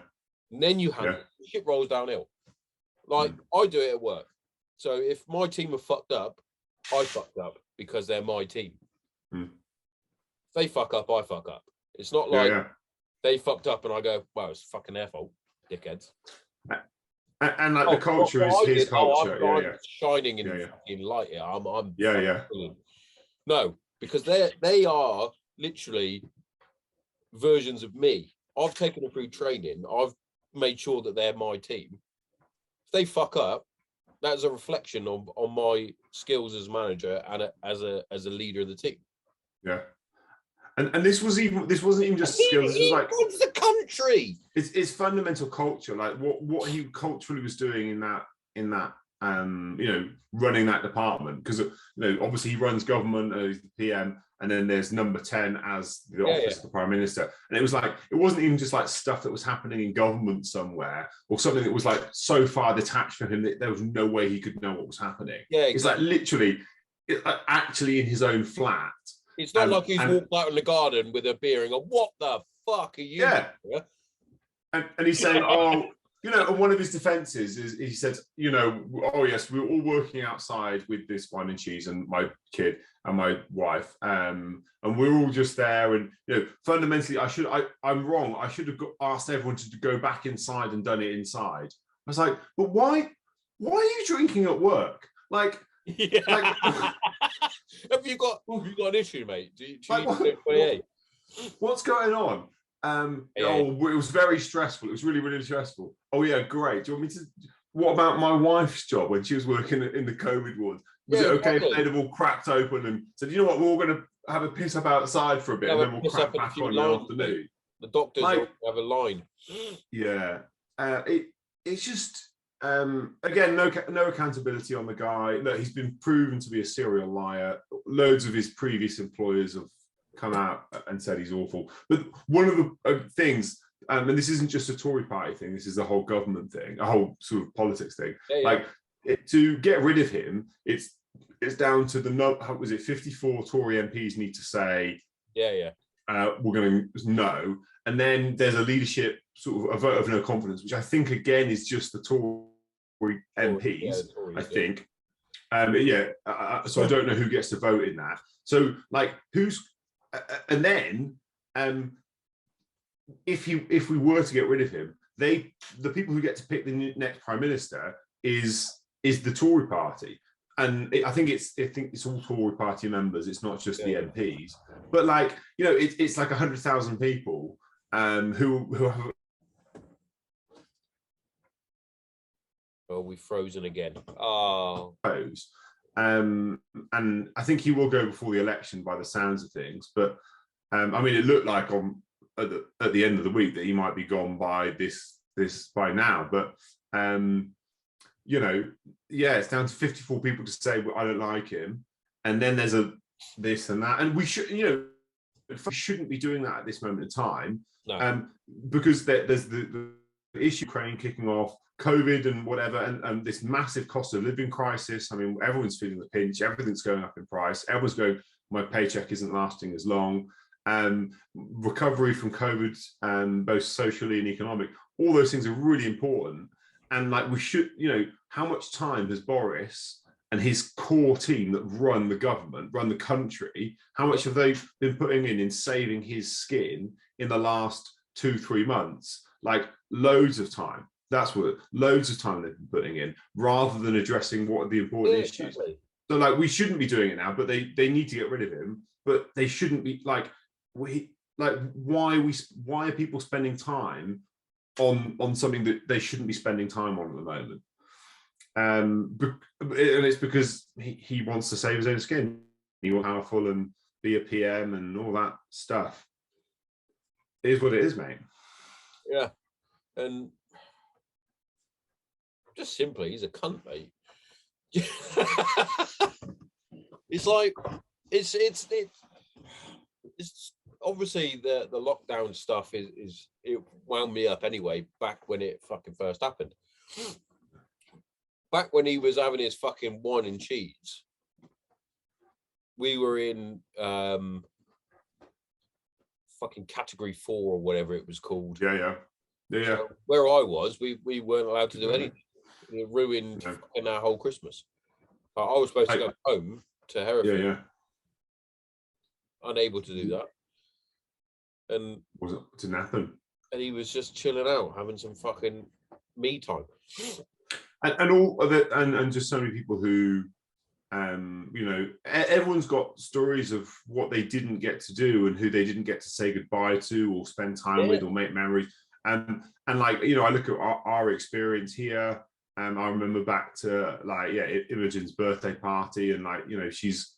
And then you handle it. Shit rolls downhill. Like, I do it at work. So if my team are fucked up, I fucked up because they're my team. If they fuck up, I fuck up. It's not like they fucked up and I go, "Well, it's fucking their fault, dickheads." And like the culture is his culture. I'm shining in fucking light here. I'm brilliant. No, because they are literally versions of me. I've taken them through training. I've made sure that they're my team. If they fuck up, that's a reflection on my skills as manager and as a leader of the team. Yeah. And this wasn't even just skills. This was like, runs the country. It's fundamental culture. Like what he culturally was doing in that you know, running that department, because you know, obviously he runs government, he's the PM, and then there's number 10 as the office of the Prime Minister. And it was like, it wasn't even just like stuff that was happening in government somewhere or something that was like so far detached from him that there was no way he could know what was happening. Yeah, exactly. It's like literally actually in his own flat. It's not like he's walked out in the garden with a beer and go, "What the fuck are you?" Yeah. And he's saying, "Oh, you know," and one of his defenses is he said, "You know, oh yes, we're all working outside with this wine and cheese and my kid and my wife, and we're all just there. And you know, fundamentally, I'm wrong. I should have asked everyone to go back inside and done it inside." I was like, "But why are you drinking at work? Like." Yeah. Like, have you got an issue, mate? Do you what's going on? Oh, it was very stressful. It was really, really stressful. Oh yeah, great. Do you want me to? What about my wife's job when she was working in the COVID wards? Was it okay if they'd have all cracked open and said, "You know what, we're all going to have a piss up outside for a bit, and then we'll crack back on in the afternoon." The doctors have a line. Yeah, it's just. Again, no accountability on the guy. Look, he's been proven to be a serial liar. Loads of his previous employers have come out and said he's awful. But one of the things, and this isn't just a Tory party thing, this is a whole government thing, a whole sort of politics thing. Like, to get rid of him, it's down to how was it 54 Tory MPs need to say, we're going to no. And then there's a leadership sort of a vote of no confidence, which I think again is just the Tory MPs. I think, so I don't know who gets to vote in that. So like, and then if we were to get rid of him, the people who get to pick the next Prime Minister is the Tory party. And I think it's all Tory party members. It's not just the MPs. But like, you know, it's like 100,000 people who have. Oh, we've frozen again. Oh. And I think he will go before the election by the sounds of things. But I mean, it looked like at the end of the week that he might be gone by this by now. But you know, it's down to 54 people to say, well, I don't like him, and then there's this and that, and we should, you know, we shouldn't be doing that at this moment in time, because there's the issue, Ukraine kicking off, COVID and whatever, and this massive cost of living crisis. I mean, everyone's feeling the pinch, everything's going up in price, everyone's going, my paycheck isn't lasting as long. Recovery from COVID, both socially and economic, all those things are really important. And like, we should, you know, how much time has Boris and his core team that run the government, run the country, how much have they been putting in saving his skin in the last 2-3 months? Like loads of time. That's what loads of time they've been putting in, rather than addressing what are the important issues. Exactly. So like we shouldn't be doing it now, but they need to get rid of him. But they shouldn't be why are people spending time on something that they shouldn't be spending time on at the moment? And it's because he wants to save his own skin. He wants powerful and be a PM and all that stuff. It is what it is, mate. Yeah, and just simply, he's a cunt, mate. It's like it's obviously the lockdown stuff is it wound me up anyway back when it fucking first happened. Back when he was having his fucking wine and cheese, we were in fucking category 4 or whatever it was called. Yeah. So where I was, we weren't allowed to do anything. It ruined fucking our whole Christmas. I was supposed to go home to Hereford. Yeah. Unable to do that. And didn't happen. And he was just chilling out, having some fucking me time. And all of it, and just so many people who, everyone's got stories of what they didn't get to do and who they didn't get to say goodbye to or spend time with or make memories. And like, I look at our experience here. I remember back to Imogen's birthday party, and she's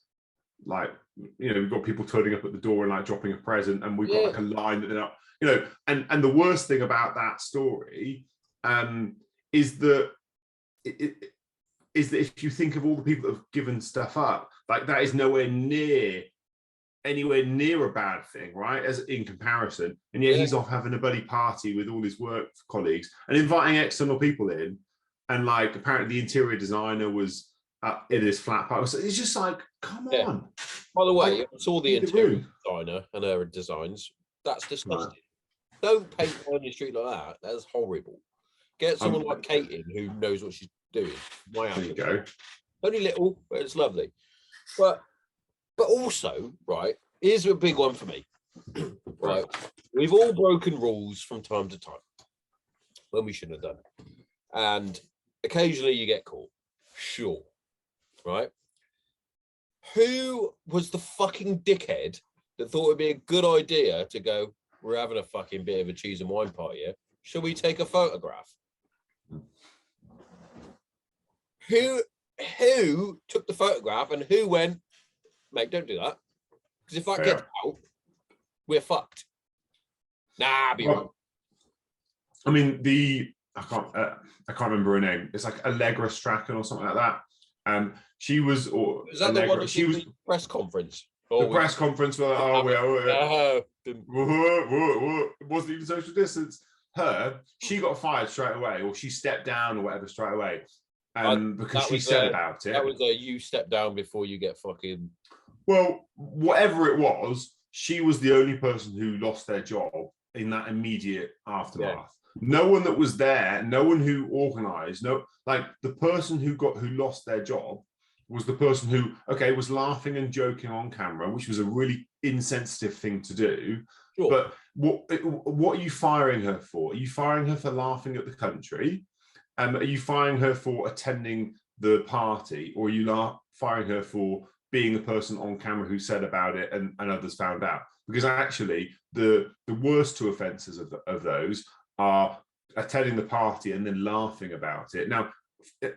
like, we've got people turning up at the door and like dropping a present, and we've got like a line that they're not, and the worst thing about that story is that if you think of all the people that have given stuff up, like that is anywhere near a bad thing, right? As in comparison, and yet he's off having a buddy party with all his work colleagues and inviting external people in, and like apparently the interior designer was in his flat party. So it's just like, come on. By the way, I saw the interior designer and her designs. That's disgusting. Don't paint on your street like that. That's horrible. Get someone like Kate in who knows what she's doing. There you go. Only little, but it's lovely. But also, right, here's a big one for me. Right, we've all broken rules from time to time when we shouldn't have done it, and occasionally you get caught. Sure, right? Who was the fucking dickhead that thought it'd be a good idea to go, we're having a fucking bit of a cheese and wine party here. Should we take a photograph? Who took the photograph and who went, mate, don't do that. Because if that gets out, we're fucked. Nah, be wrong. I mean, I can't remember her name. It's like Allegra Strachan or something like that. She was, or is that Allegra, the one she was the press conference? The press conference where it wasn't even social distance. She got fired straight away, or she stepped down or whatever straight away. Because she said about it. That was you step down before you get fucking. Well, whatever it was, she was the only person who lost their job in that immediate aftermath. Yeah. No one that was there, no one who organised, the person who lost their job was the person who, was laughing and joking on camera, which was a really insensitive thing to do. Sure. But what are you firing her for? Are you firing her for laughing at the country? Are you firing her for attending the party, or are you firing her for being the person on camera who said about it and others found out? Because actually, the worst two offences of those are attending the party and then laughing about it. Now,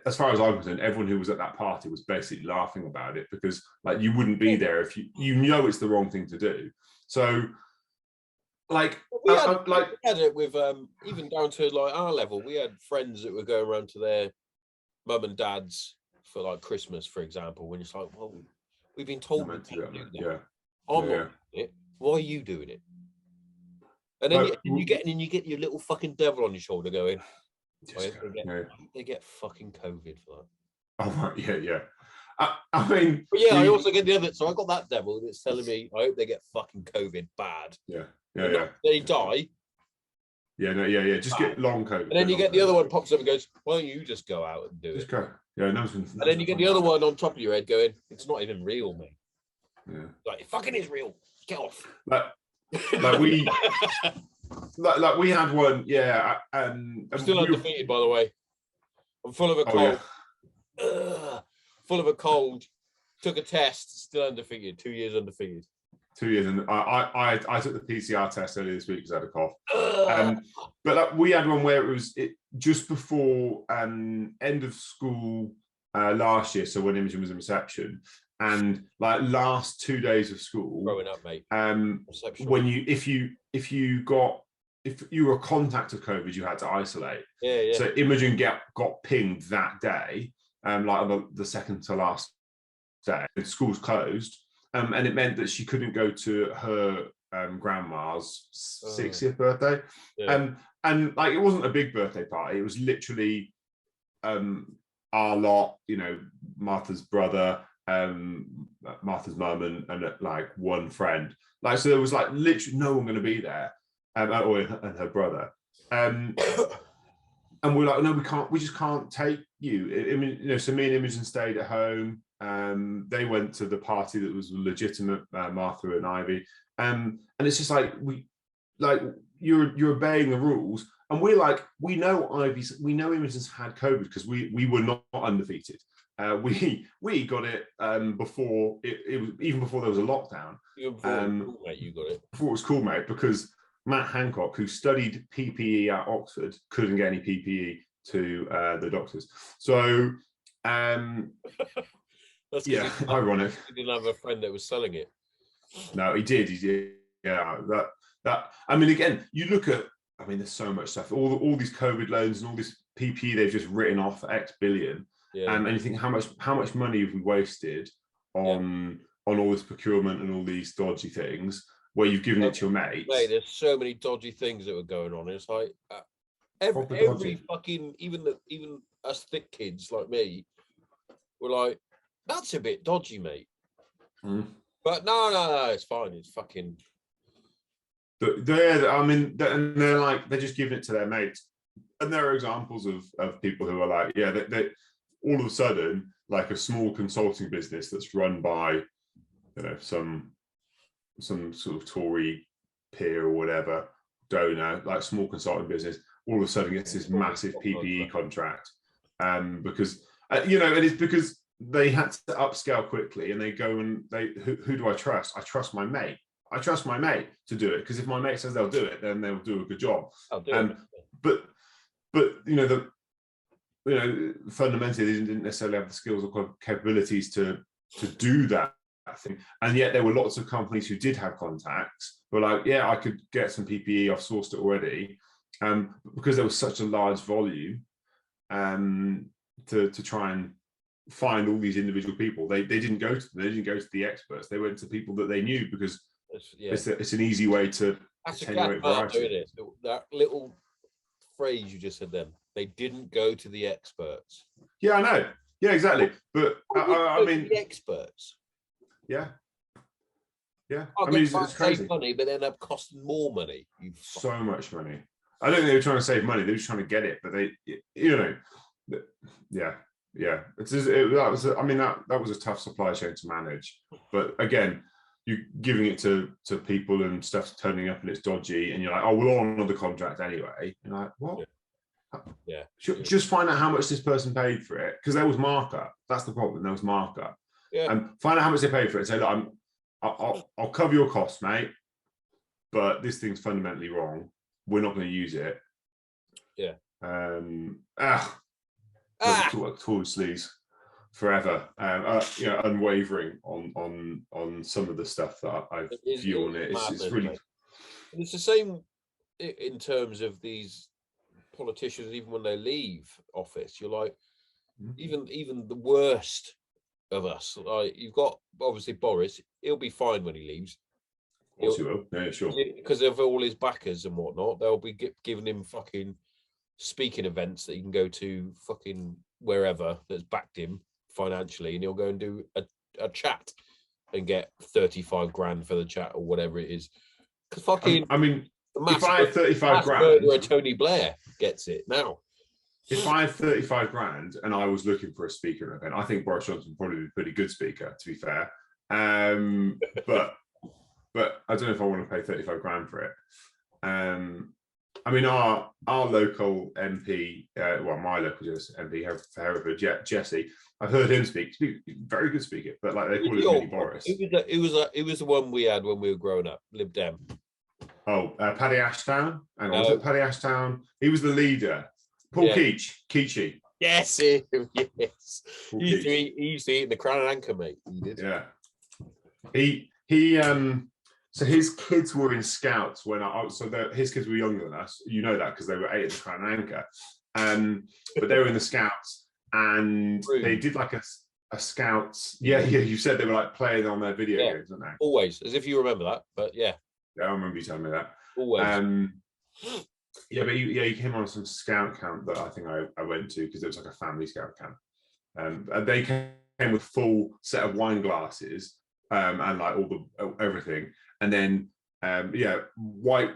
as far as I'm concerned, everyone who was at that party was basically laughing about it, because like you wouldn't be there if you know it's the wrong thing to do. So we had it with even down to like our level. We had friends that were going around to their mum and dad's for like Christmas, for example, when it's like, well, we've been told we can't do that. Yeah. I'm not doing it. Why are you doing it? And then you get your little fucking devil on your shoulder going, they get fucking COVID for that. Oh, yeah. I mean, but I also get the other. So I got that devil that's telling me, I hope they get fucking COVID bad. Yeah. They die. Yeah. Just get long COVID. And then you get the other one pops up and goes, why don't you just go out and do it? Just go. Yeah, no. And then you get the other one on top of your head going, "It's not even real, mate." Yeah. Like, it fucking is real. Get off. Like we, like we had one. Yeah. I'm still undefeated, by the way. I'm full of a cold. Full of a cold. Took a test. Still undefeated. 2 years undefeated. 2 years, and I took the PCR test earlier this week because I had a cough. But like, we had one where it was just before end of school last year. So when Imogen was in reception, and like last 2 days of school, growing up, mate. When if you were a contact of COVID, you had to isolate. Yeah. So Imogen got pinged that day, like on the second to last day. The school's closed. And it meant that she couldn't go to her grandma's 60th birthday. Yeah. And like, it wasn't a big birthday party. It was literally our lot, you know, Martha's brother, Martha's mum, and like one friend. Like, so there was like literally no one going to be there, and her brother. And we're like, no, we just can't take you. I mean, you know, so me and Imogen stayed at home. They went to the party that was legitimate, Martha and Ivy, and it's just like, you're obeying the rules, and we're like, we know Imogen's had COVID because we were not undefeated. We got it before it was, even before there was a lockdown. You got it before it was cool, mate, because Matt Hancock, who studied PPE at Oxford, couldn't get any PPE to the doctors. So yeah, ironic. He didn't have a friend that was selling it. No, he did. Yeah, that. I mean, again, you look at. I mean, there's so much stuff. All these COVID loans and all this PPE they've just written off for X billion. Yeah. And you think how much money have we wasted on all this procurement and all these dodgy things where you've given it to your mates? Mate, there's so many dodgy things that were going on. It's like every fucking even us thick kids like me were like, that's a bit dodgy, mate. But no, it's fine. It's fucking. I mean, and they're like, they're just giving it to their mates, and there are examples of people who are like, yeah, they all of a sudden, like a small consulting business that's run by, you know, some sort of Tory peer or whatever donor, like small consulting business, all of a sudden gets this massive PPE contract, because you know, and it's because they had to upscale quickly, and they go and who do I trust? I trust my mate. I trust my mate to do it, because if my mate says they'll do it, then they'll do a good job. But fundamentally, they didn't necessarily have the skills or capabilities to do that thing. And yet there were lots of companies who did have contacts, were like, yeah, I could get some PPE, I've sourced it already, because there was such a large volume, to try and find all these individual people. They didn't go to the experts. They went to people that they knew, because it's an easy way to attenuate variety. That little phrase you just said then, they didn't go to the experts. Yeah, I know. Yeah, exactly. But I mean, the experts. Yeah. I mean, it's crazy. Save money, but they end up costing more money. So much money. I don't think they were trying to save money. They were just trying to get it. But they, you know, yeah. That was a tough supply chain to manage. But again, you're giving it to people, and stuff's turning up and it's dodgy, and you're like, oh, we'll honour the contract anyway. And you're like, what? Yeah. Just find out how much this person paid for it, because there was markup. That's the problem. There was markup. Yeah. And find out how much they paid for it. Say, look, I'll cover your costs, mate, but this thing's fundamentally wrong. We're not going to use it. Yeah. Tool sleeves forever. Unwavering on some of the stuff that I view on it. It's really. It's the same in terms of these politicians. Even when they leave office, you're like, even the worst of us. Like, you've got obviously Boris. He'll be fine when he leaves. Of course he will. Yeah, sure. Because of all his backers and whatnot, they'll be giving him fucking speaking events that he can go to fucking wherever that's backed him financially, and he'll go and do a chat and get 35 grand for the chat or whatever it is. Because fucking, I mean, if I had 35 grand, where Tony Blair gets it now. if I had 35 grand and I was looking for a speaker at an event, I think Boris Johnson would probably be a pretty good speaker, to be fair. But I don't know if I want to pay 35 grand for it. I mean, our local MP, well, my local MP for Hereford, Jesse, I've heard him speak. Very good speaker, but like they call him Mini Boris. It was the one we had when we were growing up, Lib Dem. Oh, Paddy Ashdown. Hang on, was it Paddy Ashdown? He was the leader. Paul Keachy. Yes, yes. He used to eat in the Crown and Anchor, mate. He did. Yeah. He so his kids were in Scouts when his kids were younger than us. You know that because they were 8 at the Crown and Anchor. But they were in the Scouts and they did like a Scouts. Yeah, you said they were like playing on their video games, weren't they? Always, as if you remember that, but yeah. Yeah, I remember you telling me that. Always. Yeah, but he came on some Scout camp that I think I went to because it was like a family Scout camp. And they came with full set of wine glasses and like all the everything. And then white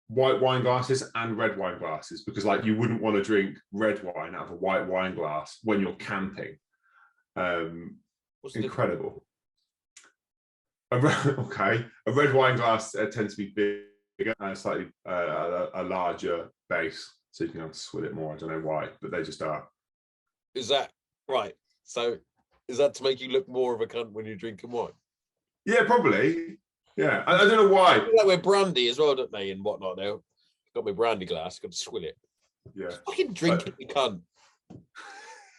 wine glasses and red wine glasses, because like you wouldn't want to drink red wine out of a white wine glass when you're camping. Incredible. A red wine glass tends to be bigger and slightly a larger base, so you can have to swill it more. I don't know why, but they just are. Is that right? So is that to make you look more of a cunt when you're drinking wine? Yeah, probably. Yeah, I don't know why. Like with brandy as well, don't they, and whatnot now. Got my brandy glass, got to swill it. Yeah. Fucking drink it, you cunt.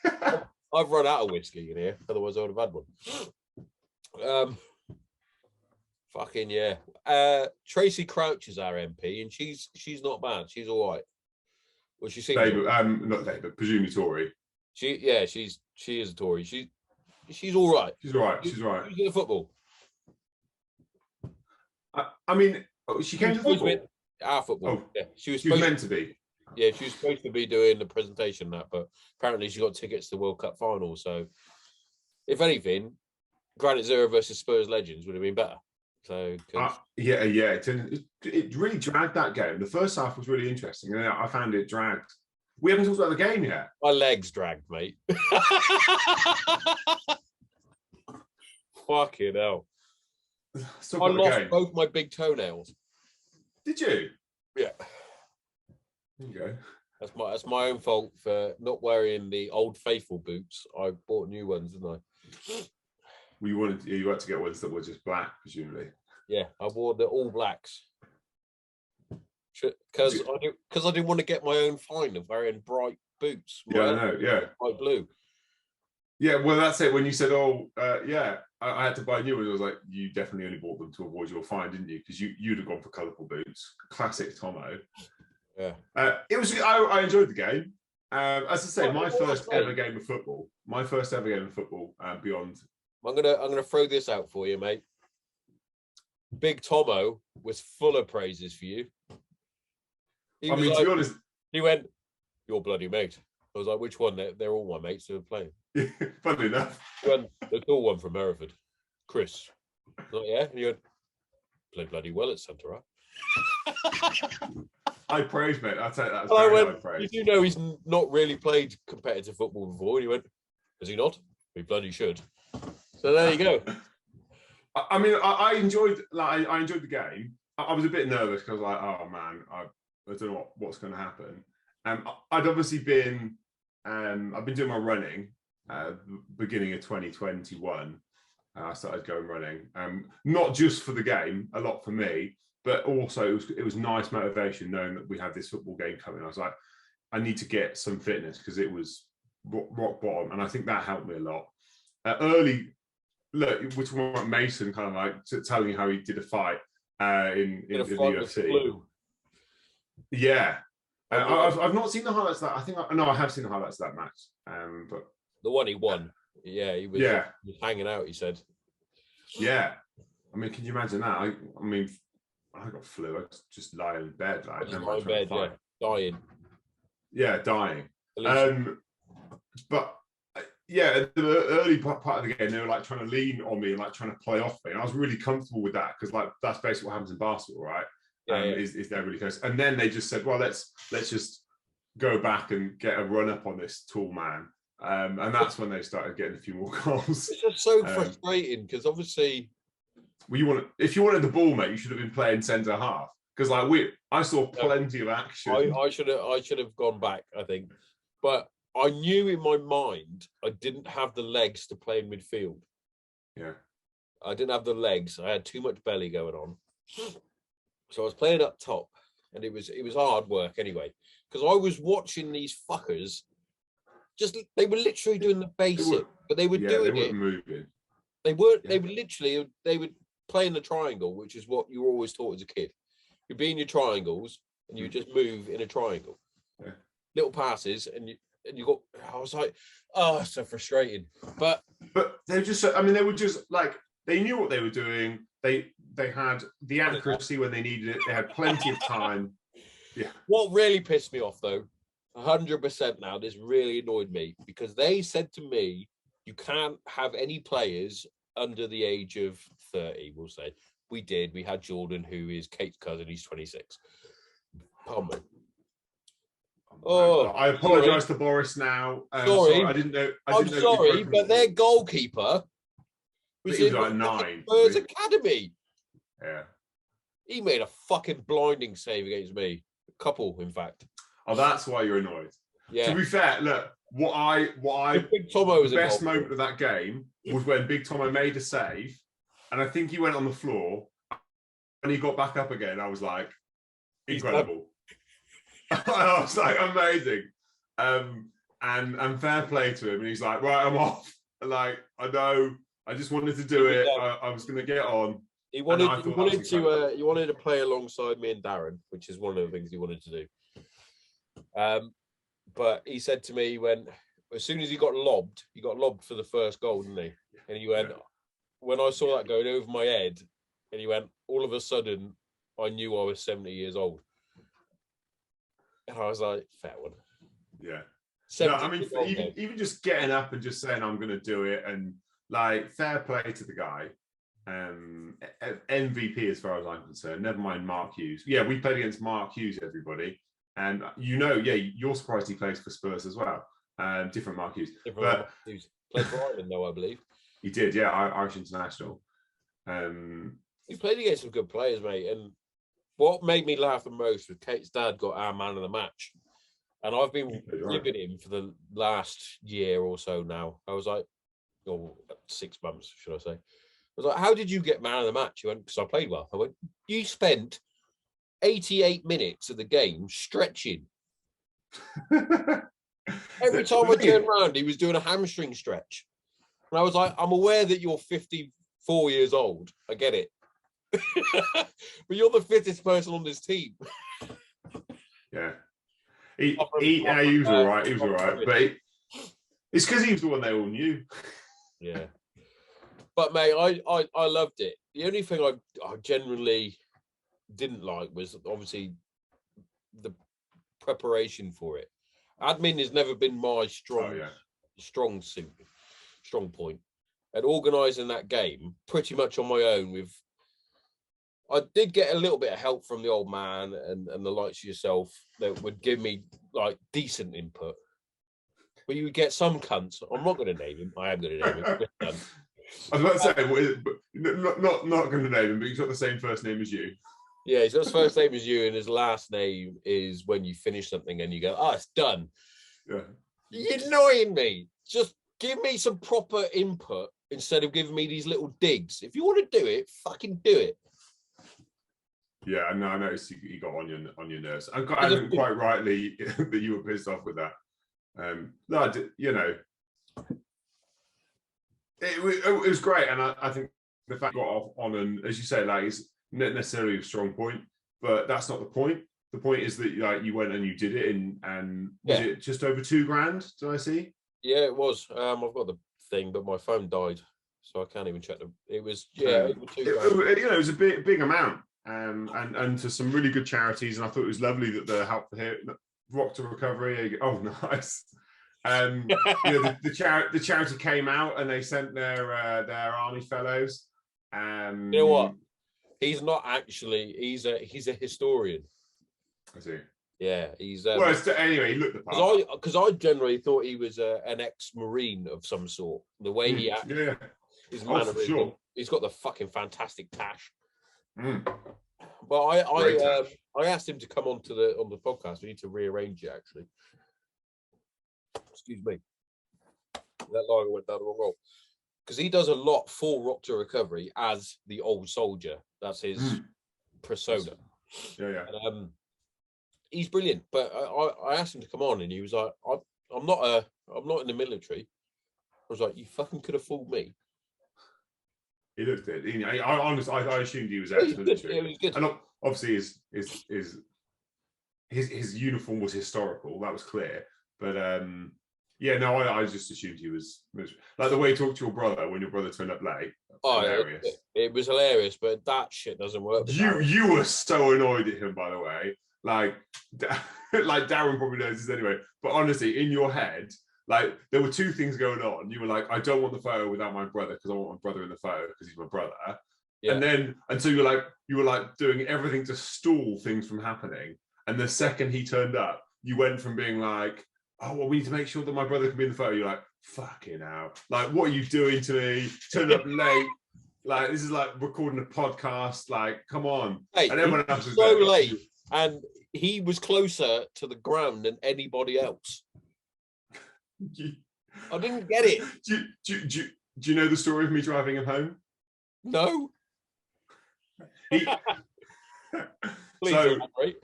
I've run out of whiskey in here, otherwise I would have had one. Fucking yeah. Tracy Crouch is our MP, and she's not bad. She's all right. Well, she seems not David, presumably Tory. She is a Tory. She's all right. She's all right. She's all right. She's good at football. I mean, she came to football. Our football. Oh, yeah, she was meant to be. Yeah, she was supposed to be doing the presentation but apparently she got tickets to the World Cup final. So, if anything, Granite Zero versus Spurs Legends would have been better. So, it really dragged that game. The first half was really interesting, and I found it dragged. We haven't talked about the game yet. My legs dragged, mate. Fucking hell. I lost both my big toenails. Did you? Yeah. There you go. That's my own fault for not wearing the Old Faithful boots. I bought new ones, didn't I? You had to get ones that were just black, presumably. Yeah, I wore the all blacks because I didn't want to get my own fine of wearing bright boots. Yeah, I know. Yeah, bright blue. Yeah, well, that's it. When you said, I had to buy new ones, I was like, you definitely only bought them to avoid your fine, didn't you? Because you'd have gone for colourful boots. Classic Tommo. Yeah. It was. I enjoyed the game. As I say, my first ever game of football. Beyond. I'm gonna throw this out for you, mate. Big Tommo was full of praises for you. To be honest, he went, "Your bloody mate." I was like, "Which one?" They're all my mates who are playing. Funny enough. The tall one from Hereford, Chris. Like, yeah, and you went, "Played bloody well at centre, right?" I praise, mate. I'll take that as very high praise. Did you know he's not really played competitive football before? And he went, "Has he not? He bloody should." So there you go. I mean, I enjoyed the game. I was a bit nervous because I was like, "Oh man, I don't know what's going to happen." I'd obviously been, I've been doing my running beginning of 2021. I started going running, not just for the game, a lot for me, but also it was nice motivation knowing that we had this football game coming. I was like, I need to get some fitness because it was rock bottom, and I think that helped me a lot. Early, look, we're talking about Mason kind of like telling you how he did a fight in the UFC. Yeah. I've not seen the highlights of that. I have seen the highlights of that match. But the one he won, he was hanging out. He said, "Yeah." I mean, can you imagine that? I got flu. I was just lying in bed, dying. Yeah, dying. But yeah, the early part of the game, they were like trying to lean on me and like trying to play off me, and I was really comfortable with that because like that's basically what happens in basketball, right? Is they're really close, and then they just said, well, let's just go back and get a run up on this tall man. And that's when they started getting a few more goals. It's just so frustrating because obviously, well, if you wanted the ball, mate, you should have been playing centre half. Because I saw plenty of action. I should have gone back, I think, but I knew in my mind I didn't have the legs to play in midfield. Yeah, I didn't have the legs. I had too much belly going on, so I was playing up top, and it was hard work anyway. Because I was watching these fuckers. They were literally doing the basic, but they were doing it. Moving. They weren't. Yeah. They would play in the triangle, which is what you were always taught as a kid. You'd be in your triangles, and you just move in a triangle. Yeah. Little passes, and you got. I was like, oh, so frustrating. But they just. I mean, they were just like they knew what they were doing. They had the accuracy when they needed it. They had plenty of time. Yeah. What really pissed me off, though, 100% now, this really annoyed me because they said to me, you can't have any players under the age of 30, we'll say. We did. We had Jordan, who is Kate's cousin. He's 26. Tommo. Oh, I apologise to Boris now. Sorry. I didn't know. I'm sorry, but their goalkeeper was in like 9. Spurs Academy. Yeah. He made a fucking blinding save against me. A couple, in fact. Oh, that's why you're annoyed. Yeah. To be fair, look, Big Tommo was the best moment of that game was when Big Tommo made a save, and I think he went on the floor, and he got back up again. I was like, incredible. I was like, amazing. And fair play to him. And he's like, right, I'm off. Like, I know. I just wanted to do it. I was going to get on. He wanted to play alongside me and Darren, which is one of the things he wanted to do. But he said to me, as soon as he got lobbed for the first goal, didn't he? And he went, when I saw that going over my head, and he went, all of a sudden, I knew I was 70 years old. And I was like, fair one. Yeah. No, I mean, even just getting up and just saying, I'm going to do it, and like, fair play to the guy. MVP as far as I'm concerned. Never mind Mark Hughes. Yeah, we played against Mark Hughes, everybody. And you're surprised he plays for Spurs as well. Different Mark Hughes. Mark Hughes. Played for Ireland, though, I believe. He did, yeah, Irish international. He played against some good players, mate. And what made me laugh the most was Kate's dad got our man of the match. And I've been ribbing him for the last year or so now. I was like, 6 months, should I say. I was like, how did you get man of the match? He went, because I played well. I went, you spent 88 minutes of the game stretching. Every time I turned around, he was doing a hamstring stretch. And I was like, I'm aware that you're 54 years old. I get it. But you're the fittest person on this team. Yeah. He was all right. He was all right. But it's because he was the one they all knew. Yeah. But, mate, I loved it. The only thing I generally didn't like was obviously the preparation for it. Admin has never been my strong point. And organising that game pretty much on my own I did get a little bit of help from the old man and the likes of yourself that would give me like decent input. But you would get some cunts. I'm not going to name him. I am going to name him. I was about to say, not going to name him, but he's got the same first name as you. Yeah, he's got his first name as you, and his last name is when you finish something and you go, it's done. Yeah. You're annoying me. Just give me some proper input instead of giving me these little digs. If you want to do it, fucking do it. Yeah, no, I noticed you got on your nerves. I think quite rightly that you were pissed off with that. It was great, and I think the fact you got off on, and as you say, like, it's not necessarily a strong point, but that's not the point. The point is that you went and you did it, and was it just over $2,000? Did I see? Yeah, it was. I've got the thing, but my phone died, so I can't even check them. It was over $2,000. It was a big amount, and to some really good charities, and I thought it was lovely that the help here, Rock to Recovery. Oh, nice. The charity came out and they sent their army fellows. You know what? He's not actually. He's a historian. I see. Yeah, he's. Well, anyway, he looked the part. Because I generally thought he was an ex-marine of some sort. The way he acts, his manner, sure. He's got the fucking fantastic tash. But I asked him to come on the podcast. We need to rearrange it actually. Excuse me. That line went down the wrong roll. Because he does a lot for Rock to Recovery as the old soldier. That's his persona. Yeah. He's brilliant. But I asked him to come on, and he was like, "I'm not in the military." I was like, "You fucking could have fooled me." He looked it. I assumed he was ex-military. He was good. And obviously, his uniform was historical. That was clear. But I just assumed he was like the way he talked to your brother when your brother turned up late. Hilarious. It was hilarious, but that shit doesn't work. You were so annoyed at him, by the way. Like Darren probably knows this anyway. But honestly, in your head, like there were two things going on. You were like, I don't want the photo without my brother because I want my brother in the photo because he's my brother. Yeah. And so you were like doing everything to stall things from happening. And the second he turned up, you went from being like, oh, well, we need to make sure that my brother can be in the photo. You're like, fucking hell. Like, what are you doing to me? Turned up late. Like, this is like recording a podcast. Like, come on. Hey, and everyone else was so late. And he was closer to the ground than anybody else. I didn't get it. Do you know the story of me driving him home? No. Please elaborate.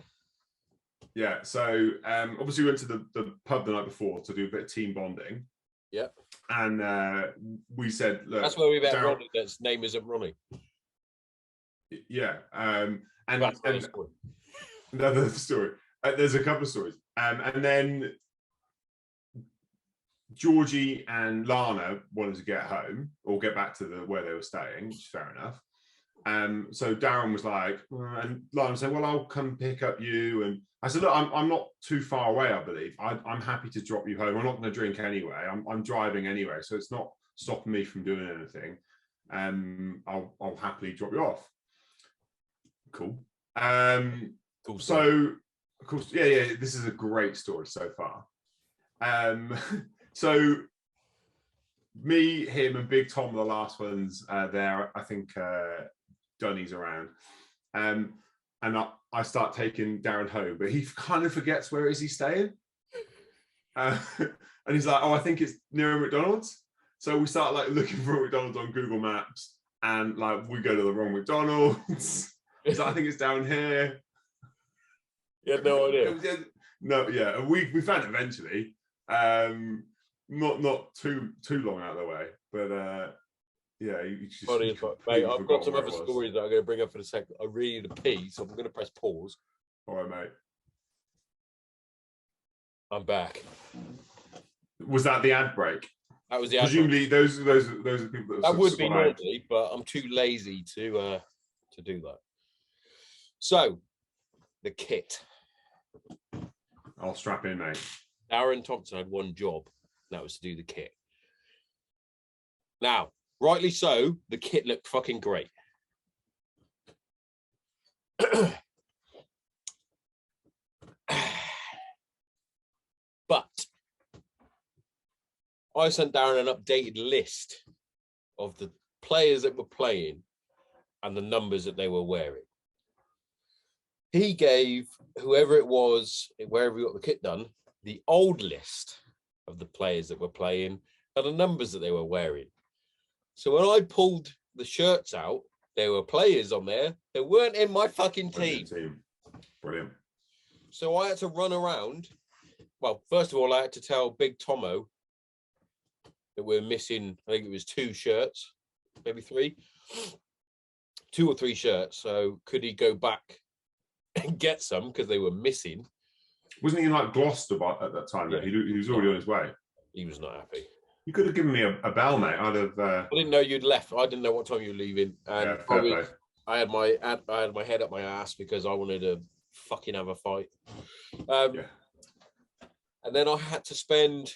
Yeah, so obviously we went to the pub the night before to do a bit of team bonding. Yep. And we said, look, that's where we met Ronnie. That's name isn't Ronnie. Yeah. And story. Another story. There's a couple of stories. And then Georgie and Lana wanted to get home or get back to where they were staying, which is fair enough. So Darren was like, and Lana said, well, I'll come pick up you. And I said, look, I'm not too far away, I believe. I'm happy to drop you home. I'm not going to drink anyway. I'm driving anyway, so it's not stopping me from doing anything. I'll happily drop you off. Cool. Cool. So, of course, yeah, this is a great story so far. So me, him, and Big Tom are the last ones there. I think Dunny's around. And I start taking Darren home, but he kind of forgets where is he staying. And he's like, oh, I think it's near a McDonald's. So we start like looking for a McDonald's on Google Maps, and like we go to the wrong McDonald's. He's like, I think it's down here. You had no idea. No, yeah, we found it eventually. Not too long out of the way, but yeah, you just, mate, I've got some other stories that I'm going to bring up in a second. I really need a pee, so I'm going to press pause. All right, mate. I'm back. Was that the ad break? That was the ad presumably break. Those are people that would be naughty, but I'm too lazy to do that. So the kit. I'll strap in, mate. Darren Thompson had one job, and that was to do the kit. Now, rightly so, the kit looked fucking great. But I sent Darren an updated list of the players that were playing and the numbers that they were wearing. He gave whoever it was, wherever he got the kit done, the old list of the players that were playing and the numbers that they were wearing. So when I pulled the shirts out, there were players on there that weren't in my fucking team. Brilliant. So I had to run around. Well, first of all, I had to tell Big Tommo that we're missing, I think it was 2 shirts, maybe 3. 2 or 3 shirts. So could he go back and get some because they were missing? Wasn't he in like Gloucester at that time? Yeah. He was already on his way. He was not happy. You could have given me a bell, mate. I'd have. I didn't know you'd left. I didn't know what time you were leaving. And yeah, I had my head up my ass because I wanted to fucking have a fight. And then I had to spend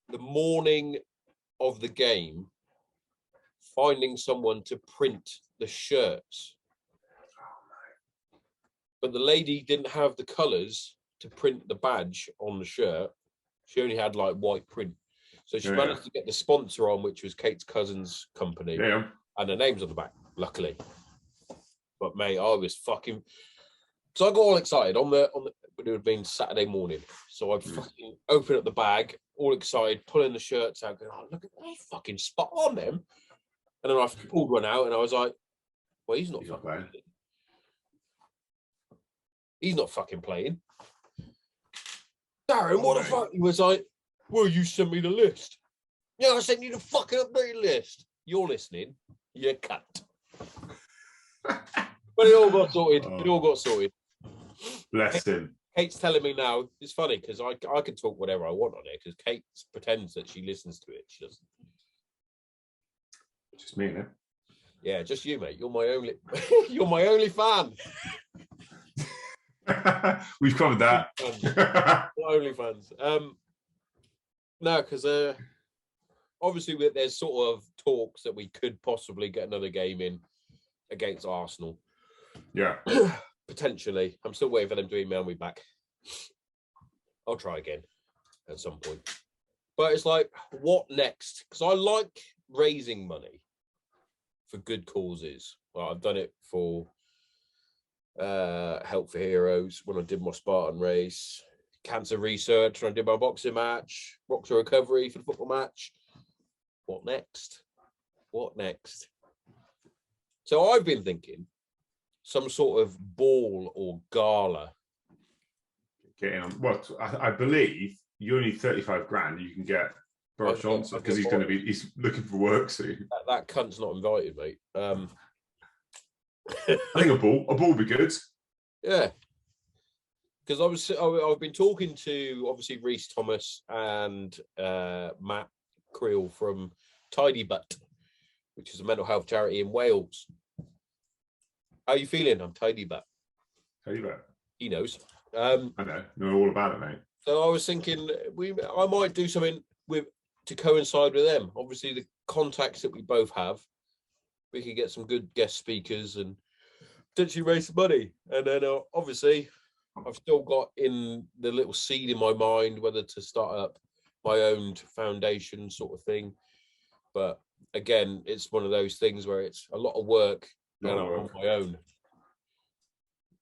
the morning of the game finding someone to print the shirts. But the lady didn't have the colours to print the badge on the shirt, she only had like white print. So she managed to get the sponsor on, which was Kate's cousin's company. Yeah. And the name's on the back, luckily. But mate, I was fucking. So I got all excited on the. It would have been Saturday morning. So I'd fucking open up the bag, all excited, pulling the shirts out, going, "Oh, look at that, fucking spot on them." And then I pulled one out, and I was like, "Well, he's not fucking playing. He's not fucking playing." Darren, what the fuck? He was like, "Well, you sent me the list." Yeah, I sent you the fucking updated list. You're listening. You cut. But it all got sorted. It all got sorted. Bless him. Kate's telling me now, it's funny because I can talk whatever I want on it because Kate pretends that she listens to it. She doesn't. Just me, man. Yeah, just you, mate. You're my only you're my only fan. We've covered that. Only fans. No, because obviously there's sort of talks that we could possibly get another game in against Arsenal. Yeah. Potentially. I'm still waiting for them to email me back. I'll try again at some point. But it's like, what next? Because I like raising money for good causes. Well, I've done it for Help for Heroes when I did my Spartan race, cancer research when I did my boxing match, Rock to Recovery for the football match. What next? What next? So I've been thinking some sort of ball or gala. Getting on. What I believe you only 35 grand. You can get Boris Johnson because he's looking for work soon. That cunt's not invited, mate. I think a ball would be good. Yeah, because I've been talking to obviously Reese Thomas and Matt Creel from Tidy Butt, which is a mental health charity in Wales. How are you feeling? I'm Tidy Butt. Tidy Butt. He knows. I know all about it, mate. So I was thinking I might do something to coincide with them. Obviously, the contacts that we both have, we could get some good guest speakers and potentially raise some money. And then obviously, I've still got in the little seed in my mind whether to start up my own foundation sort of thing. But again, it's one of those things where it's a lot of work and I'm on my own.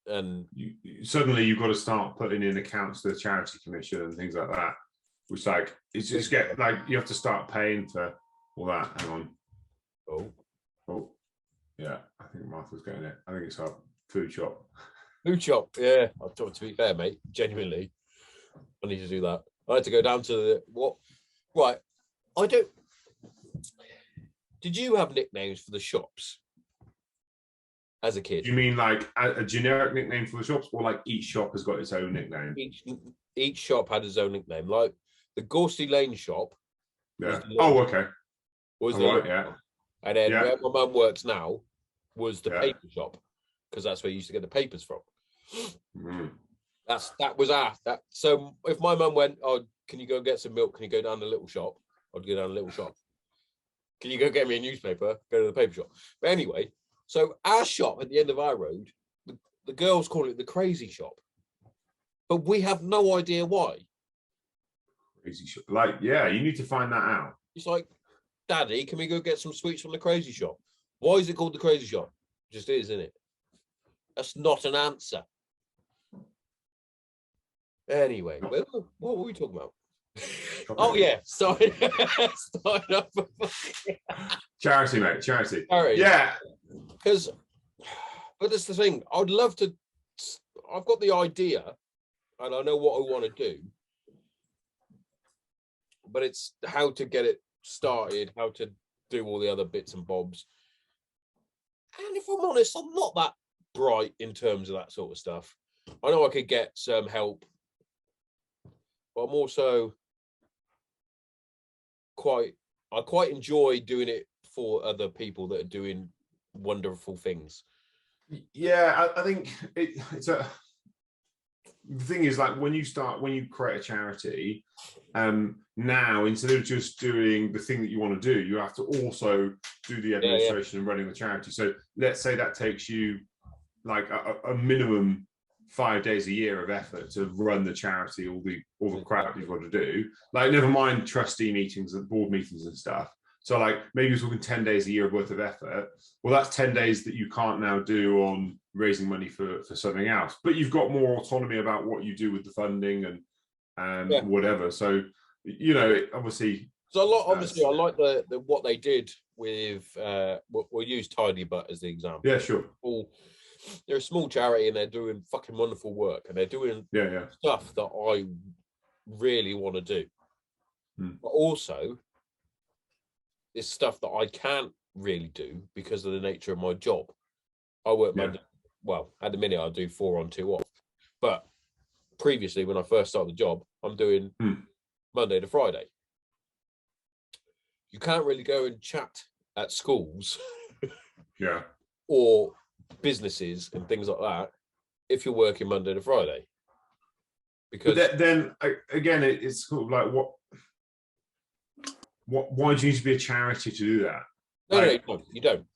And suddenly you've got to start putting in accounts to the charity commission and things like that, which it's just you have to start paying for all that. Hang on. Oh, yeah. I think Martha's getting it. I think it's our food shop. Food shop, yeah. To be fair, mate, genuinely, I need to do that. I had to go down to right. I don't. Did you have nicknames for the shops as a kid? Do you mean like a generic nickname for the shops, or like each shop has got its own nickname? Each shop had its own nickname. Like the Gorsty Lane shop. Yeah. Oh, okay. Yeah. And then where my mum works now was the paper shop, because that's where you used to get the papers from. Mm. That was that. So if my mum went, "Oh, can you go get some milk? Can you go down the little shop?" I'd go down the little shop. Can you go get me a newspaper? Go to the paper shop. But anyway, so our shop at the end of our road, the girls call it the crazy shop, but we have no idea why. Crazy shop, you need to find that out. It's like, Daddy, can we go get some sweets from the crazy shop? Why is it called the crazy shop? Just is, isn't it? That's not an answer. Anyway, what were we talking about? Oh yeah, sorry. Charity, mate. Charity. Yeah. But that's the thing. I'd love to. I've got the idea, and I know what I want to do. But it's how to get it started, how to do all the other bits and bobs. And if I'm honest, I'm not that bright in terms of that sort of stuff. I know I could get some help, but I'm also I quite enjoy doing it for other people that are doing wonderful things. Yeah, I think it's the thing is, like, when you create a charity, now instead of just doing the thing that you want to do, you have to also do the administration and running the charity. So let's say that takes you like a minimum 5 days a year of effort to run the charity, all the crap you've got to do. Like, never mind trustee meetings and board meetings and stuff. So like maybe you're talking 10 days a year worth of effort. Well, that's 10 days that you can't now do on raising money for something else. But you've got more autonomy about what you do with the funding and whatever. So, you know, obviously. So obviously, I like the what they did with. We'll use Tidy Butt as the example. Yeah, sure. They're a small charity and they're doing fucking wonderful work, and they're doing stuff that I really want to do. But also, it's stuff that I can't really do because of the nature of my job. I work Monday. Well, at the minute I do 4 on 2 off. But previously, when I first started the job, I'm doing Monday to Friday. You can't really go and chat at schools or businesses and things like that if you're working Monday to Friday. Because then again, it's sort of like why do you need to be a charity to do that? No, you don't.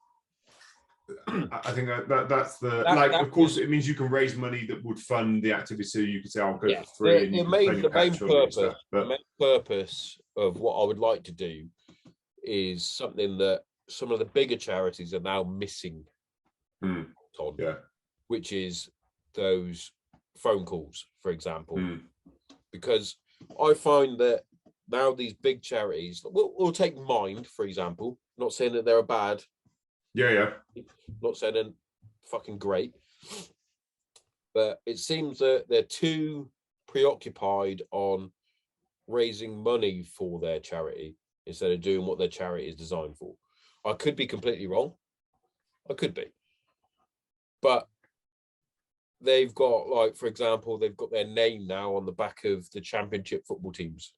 I think that's of course it means you can raise money that would fund the activity, so you could say I'll go for free. The main purpose of what I would like to do is something that some of the bigger charities are now missing which is those phone calls, for example. Because I find that now these big charities, we'll take Mind, for example, not saying that they're bad. Not saying they're fucking great. But it seems that they're too preoccupied on raising money for their charity instead of doing what their charity is designed for. I could be completely wrong. I could be. But they've got, like, for example, they've got their name now on the back of the championship football teams.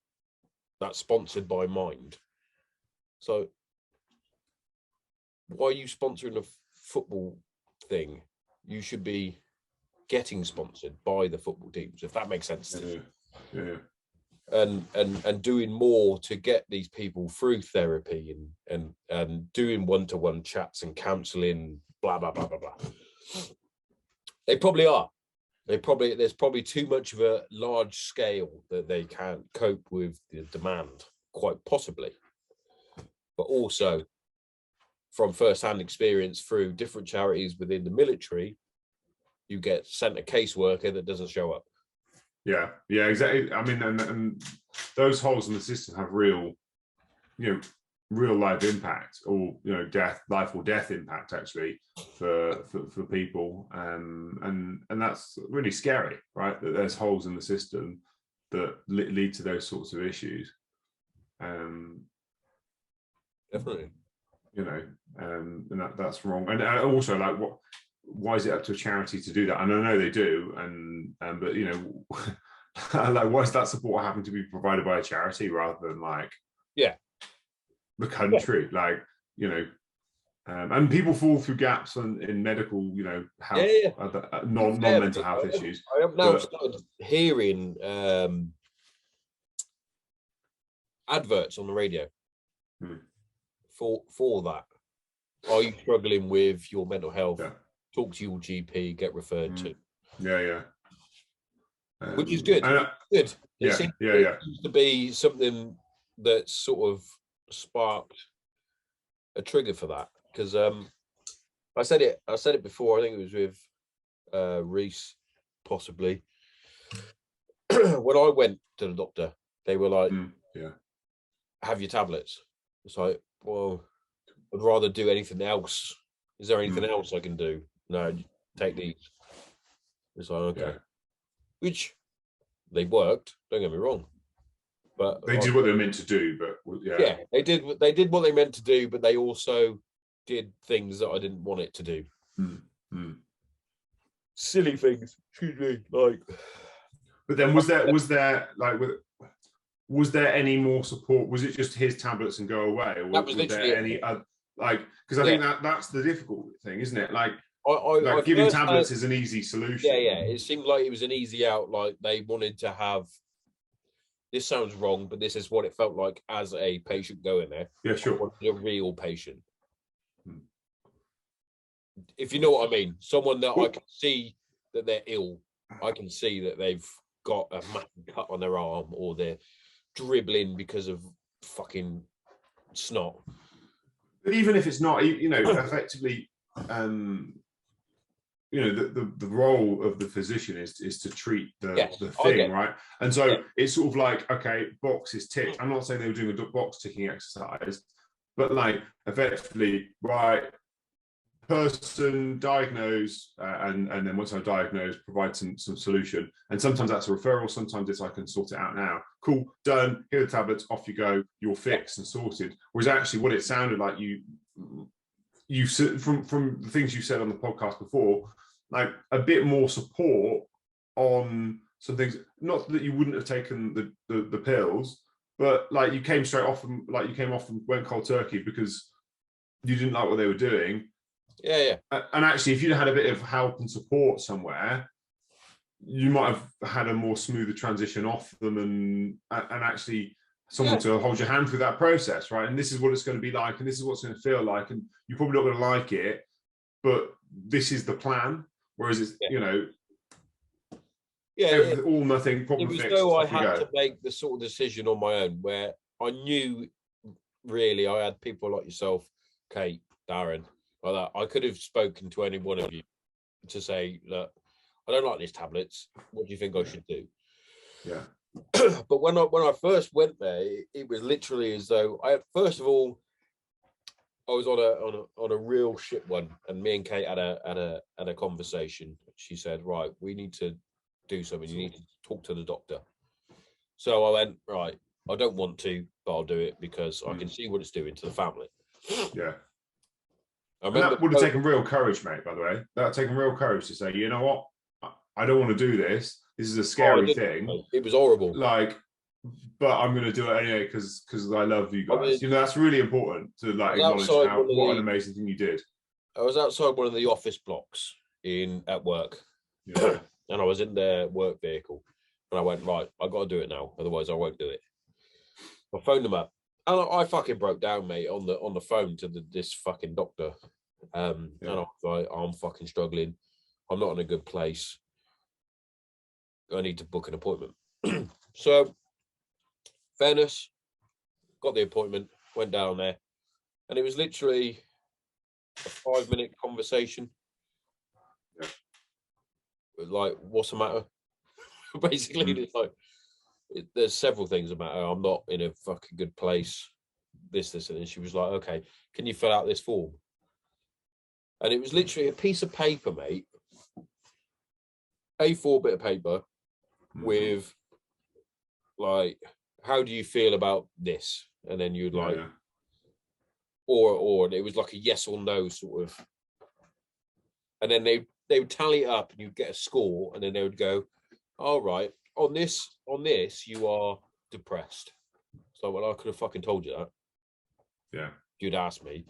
That's sponsored by Mind. So why are you sponsoring a football thing? You should be getting sponsored by the football teams, if that makes sense to you. And doing more to get these people through therapy and doing one-to-one chats and counselling, blah blah blah blah blah. They probably are. There's probably too much of a large scale that they can't cope with the demand, quite possibly. But also, from first-hand experience through different charities within the military, you get sent a caseworker that doesn't show up. Yeah, exactly. I mean, and those holes in the system have real life impact, or life or death impact actually for people, and that's really scary, right? That there's holes in the system that lead to those sorts of issues. Definitely. And that's wrong. And also, like, why is it up to a charity to do that? And I know they do, but like, why is that support having to be provided by a charity rather than like the country? Like, and people fall through gaps in medical, health, non-mental health issues. I have now started hearing adverts on the radio for that. Are you struggling with your mental health? Talk to your GP, get referred to. Which is good. Good. It seems to be something that sort of sparked a trigger for that. Because I said it before, I think it was with Reese, possibly. When I went to the doctor, they were like, have your tablets. It's like, well, I'd rather do anything else. Is there anything else I can do? No, take these. It's like, okay. Which they worked, don't get me wrong. But they did what they were meant to do, but they did what they meant to do, but they also did things that I didn't want it to do. Silly things, excuse me, like. But then was there any more support? Was it just his tablets and go away, or was there any other, like, because I think that's the difficult thing, isn't it? Like, I giving tablets is an easy solution. It seemed like it was an easy out. Like, they wanted to have. This sounds wrong, but this is what it felt like as a patient going there. Yeah, sure. A real patient. If you know what I mean. Someone that I can see that they're ill I can see that they've got a massive cut on their arm, or they're dribbling because of fucking snot. But even if it's not, you know, effectively, you know, the role of the physician is to treat the thing, right? And so it's sort of like, okay, box is ticked. I'm not saying they were doing a box ticking exercise, but like effectively, right, person diagnose, and then once I'm diagnosed, provide some solution. And sometimes that's a referral, sometimes it's I can sort it out now. Cool, done, here are the tablets, off you go, you're fixed and sorted. Whereas actually what it sounded like you from the things you said on the podcast before, like a bit more support on some things, not that you wouldn't have taken the pills, but like you came straight off and like you came off and went cold turkey because you didn't like what they were doing. Yeah. And actually, if you'd had a bit of help and support somewhere, you might have had a more smoother transition off them, and actually someone to hold your hand through that process, right? And this is what it's going to be like, and this is what's going to feel like, and you're probably not going to like it, but this is the plan. Whereas it's, you know, all nothing, problem fixed. It was though I had to make the sort of decision on my own, where I knew really I had people like yourself, Kate, Darren, like that. I could have spoken to any one of you to say, look, I don't like these tablets. What do you think I should do? Yeah. But when I first went there, it was literally as though first of all, I was on a real shit one, and me and Kate had a conversation. She said, right, we need to do something. You need to talk to the doctor. So I went, right, I don't want to, but I'll do it because I can see what it's doing to the family. Yeah. And that would have taken real courage, mate, by the way. That would have taken real courage to say, you know what? I don't want to do this. This is a scary thing. It was horrible. Like, but I'm going to do it anyway because I love you guys. I mean, you know, that's really important to like acknowledge what an amazing thing you did. I was outside one of the office blocks at work, and I was in their work vehicle, and I went, right, I got to do it now, otherwise I won't do it. I phoned them up, and I fucking broke down, mate, on the phone to this fucking doctor, and I was like, I'm fucking struggling. I'm not in a good place. I need to book an appointment. So, fairness, got the appointment, went down there, and it was literally a 5-minute conversation. Yeah. Like, what's the matter? Basically, it's like, there's several things the matter. I'm not in a fucking good place. This, and she was like, okay, can you fill out this form? And it was literally a piece of paper, mate, A4 bit of paper with like, how do you feel about this? And then you'd like, or, and it was like a yes or no sort of. And then they would tally it up, and you'd get a score, and then they would go, all right, on this, you are depressed. So, well, I could have fucking told you that. Yeah. You'd ask me.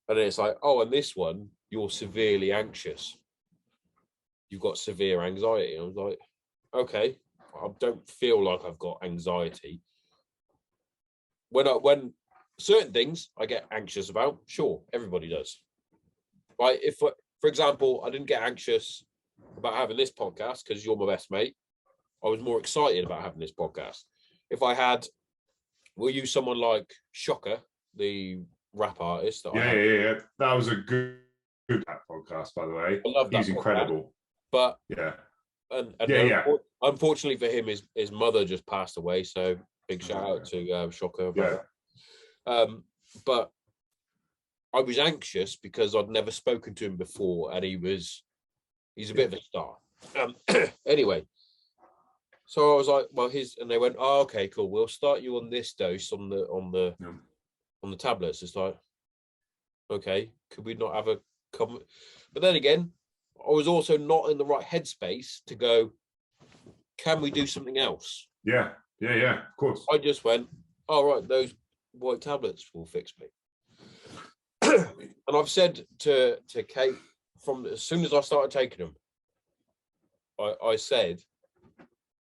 And then it's like, oh, and this one, you're severely anxious. You've got severe anxiety. I was like, okay, I don't feel like I've got anxiety. When certain things I get anxious about, sure, everybody does. Right? If, for example, I didn't get anxious about having this podcast because you're my best mate, I was more excited about having this podcast. If I had, we'll use someone like Shocker, the rap artist. That was a good podcast, by the way. I love that. He's incredible. But and unfortunately for him, his mother just passed away. So big shout out to Shocker. But I was anxious because I'd never spoken to him before, and he's a bit of a star. Anyway, so I was like, well, and they went, oh, okay, cool. We'll start you on this dose on the tablets. It's like, okay, could we not have a comment? But then again, I was also not in the right headspace to go, can we do something else? Yeah, of course. I just went, all right, those white tablets will fix me. And I've said to Kate, from as soon as I started taking them, I said,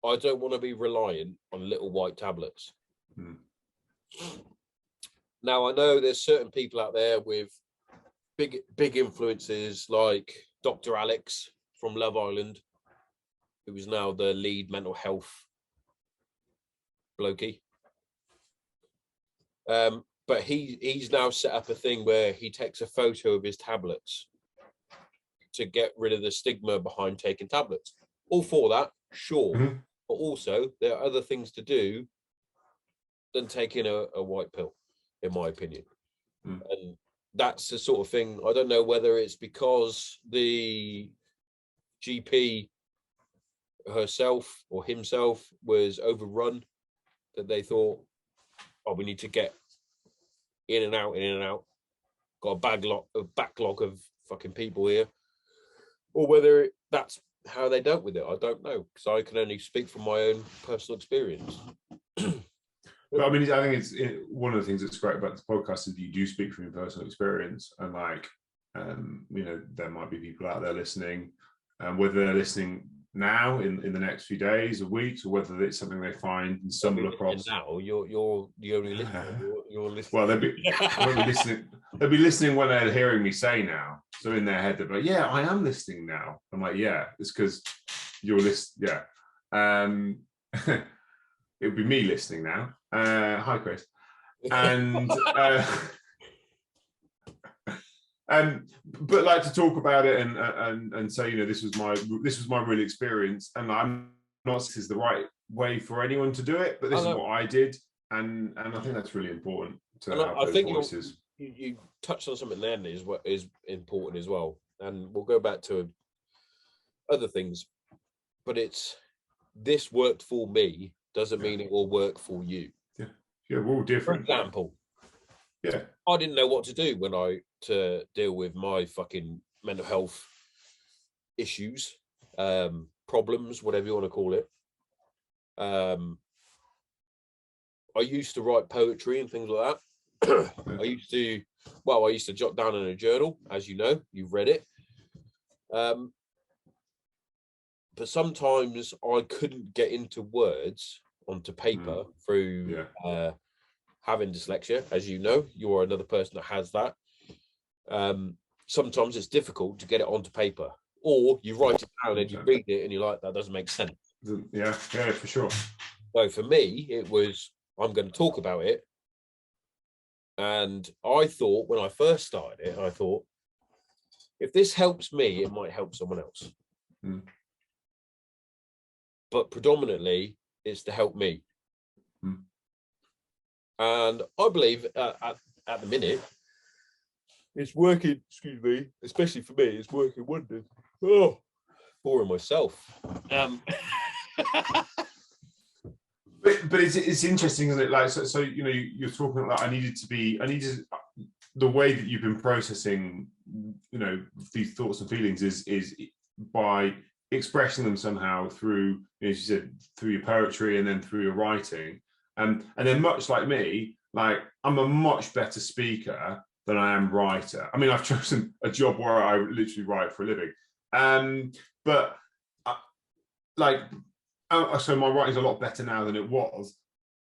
I don't want to be reliant on little white tablets. Now, I know there's certain people out there with big influences like Dr. Alex from Love Island, who is now the lead mental health blokey. But he's now set up a thing where he takes a photo of his tablets to get rid of the stigma behind taking tablets. All for that, sure. But also, there are other things to do than taking a white pill, in my opinion. And that's the sort of thing. I don't know whether it's because the GP herself or himself was overrun that they thought, oh, we need to get in and out. Got a backlog of fucking people here. Or whether that's how they dealt with it. I don't know, because I can only speak from my own personal experience. But I mean, I think it's one of the things that's great about this podcast is that you do speak from your personal experience, and like, you know, there might be people out there listening, whether they're listening now in the next few days or weeks, or whether it's something they find and stumble across. Now you're the only listener. You're listening. Well, they'll be listening. They'll be listening when they're hearing me say now. So in their head, they're like, "Yeah, I am listening now." I'm like, "Yeah, it's because you're listening." Yeah. It would be me listening now. Hi, Chris. And but like to talk about it and say, you know, this was my real experience, and I'm not this is the right way for anyone to do it, but this is what I did, and I think that's really important to have those voices. You touched on something then is what is important as well, and we'll go back to other things, but it's this worked for me doesn't mean it will work for you. Yeah, we're all different. For example, yeah, I didn't know what to do when to deal with my fucking mental health issues, problems, whatever you want to call it. I used to write poetry and things like that. I used to jot down in a journal, as you know, you've read it. But sometimes I couldn't get into words onto paper through having dyslexia. As you know, you're another person that has that. Sometimes it's difficult to get it onto paper, or you write it down and you read it and you're like, that doesn't make sense. Yeah, for sure. So for me, it was, I'm going to talk about it. And I thought when I first started it, I thought, if this helps me, it might help someone else. But predominantly, it's to help me. And I believe at the minute, it's working, excuse me, especially for me, it's working wonders. Oh, boring myself. But it's interesting, isn't it? Like, so you know, you're talking about I needed the way that you've been processing, you know, these thoughts and feelings is by expressing them somehow through, you know, as you said, through your poetry and then through your writing. And then much like me, like I'm a much better speaker than I am writer. I mean, I've chosen a job where I literally write for a living. But so my writing's a lot better now than it was.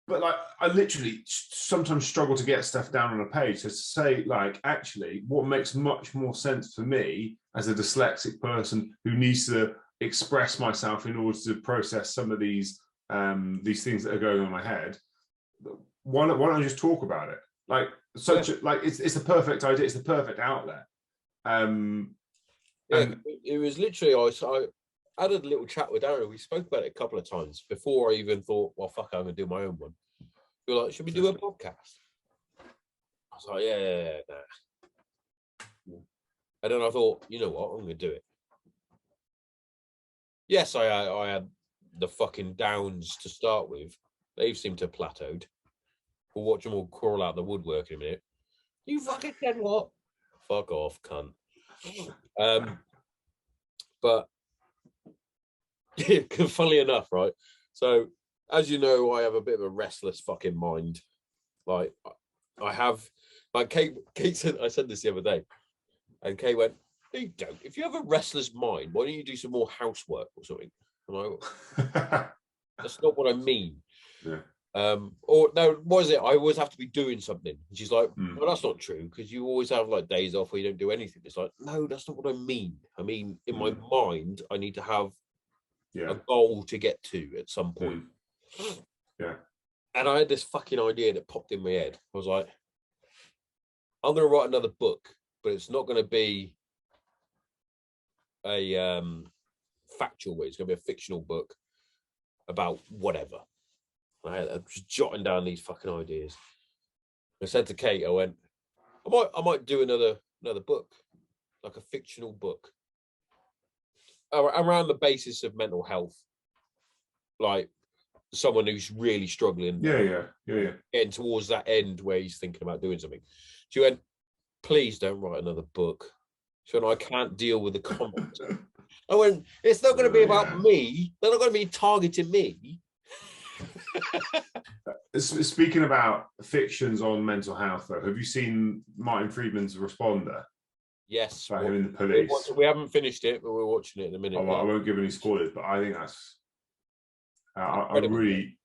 But like, I literally sometimes struggle to get stuff down on a page. So to say, like, actually, what makes much more sense for me as a dyslexic person who needs to express myself in order to process some of these things that are going on in my head, why don't I just talk about it? Like, it's the perfect idea. It's the perfect outlet. It was literally, I had a little chat with Darren. We spoke about it a couple of times before I even thought, well, fuck, I'm going to do my own one. We were like, should we do a podcast? I was like, yeah. And then I thought, you know what, I'm going to do it. Yes, I had the fucking downs to start with. They've seemed to have plateaued. We'll watch them all crawl out the woodwork in a minute. You fucking said what? Fuck off, cunt. But funnily enough, right? So, as you know, I have a bit of a restless fucking mind. Like, I have, like Kate said, I said this the other day, and Kate went, no, you don't. If you have a restless mind, why don't you do some more housework or something? And I went, that's not what I mean. Yeah. Or no, what is it? I always have to be doing something. And she's like, well, that's not true, because you always have like days off where you don't do anything. It's like, no, that's not what I mean. I mean, in my mind, I need to have a goal to get to at some point. Yeah. And I had this fucking idea that popped in my head. I was like, I'm going to write another book, but it's not going to be a factual way. It's going to be a fictional book about whatever. I was just jotting down these fucking ideas. I said to Kate, I went, I might do another book, like a fictional book around the basis of mental health, like someone who's really struggling. Getting towards that end where he's thinking about doing something. She went, please don't write another book. She went, I can't deal with the comments. I went, it's not going to be about me. They're not going to be targeting me. Speaking about fictions on mental health, though, have you seen Martin Friedman's Responder? Yes. About him in the police. We haven't finished it, but we're watching it in a minute. I won't give any spoilers, but I think that's I really,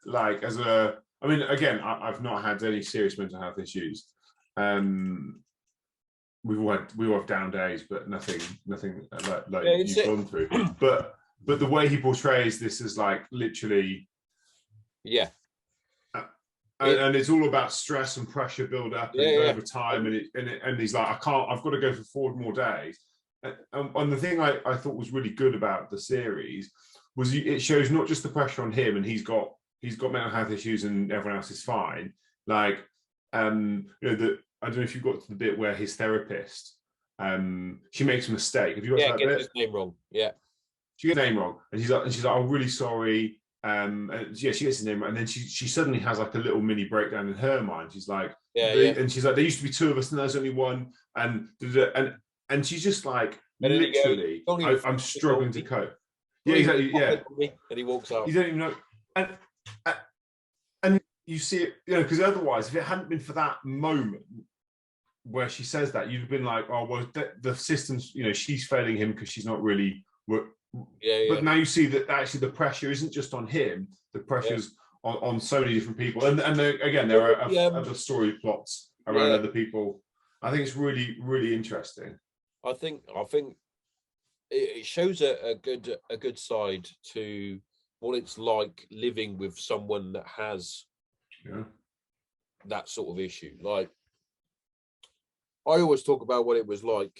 like I mean, again, I've not had any serious mental health issues. We all have down days, but nothing like you've gone through. But the way he portrays this is like literally, and it's all about stress and pressure build up over time, and he's like, I've got to go for 4 more days. And the thing I thought was really good about the series was it shows not just the pressure on him, and he's got mental health issues, and everyone else is fine. Like, I don't know if you got to the bit where his therapist, she makes a mistake. Have you got that bit? His name wrong. Yeah, she gets his name wrong, and she's like, I'm really sorry. And she gets his name wrong, and then she suddenly has like a little mini breakdown in her mind. She's like, and she's like, there used to be 2 of us, and there's only 1, and she's just like, literally, I'm struggling to cope. Yeah, exactly. Yeah, and he walks out. You don't even know, and you see it, because otherwise, if it hadn't been for that moment where she says that, you'd have been like, oh well, the system's, she's failing him because she's not really. But now you see that actually the pressure isn't just on him; the pressure's on so many different people, and again, there are other story plots around other people. I think it's really, really interesting. I think it shows a good side to what it's like living with someone that has that sort of issue. Like, I always talk about what it was like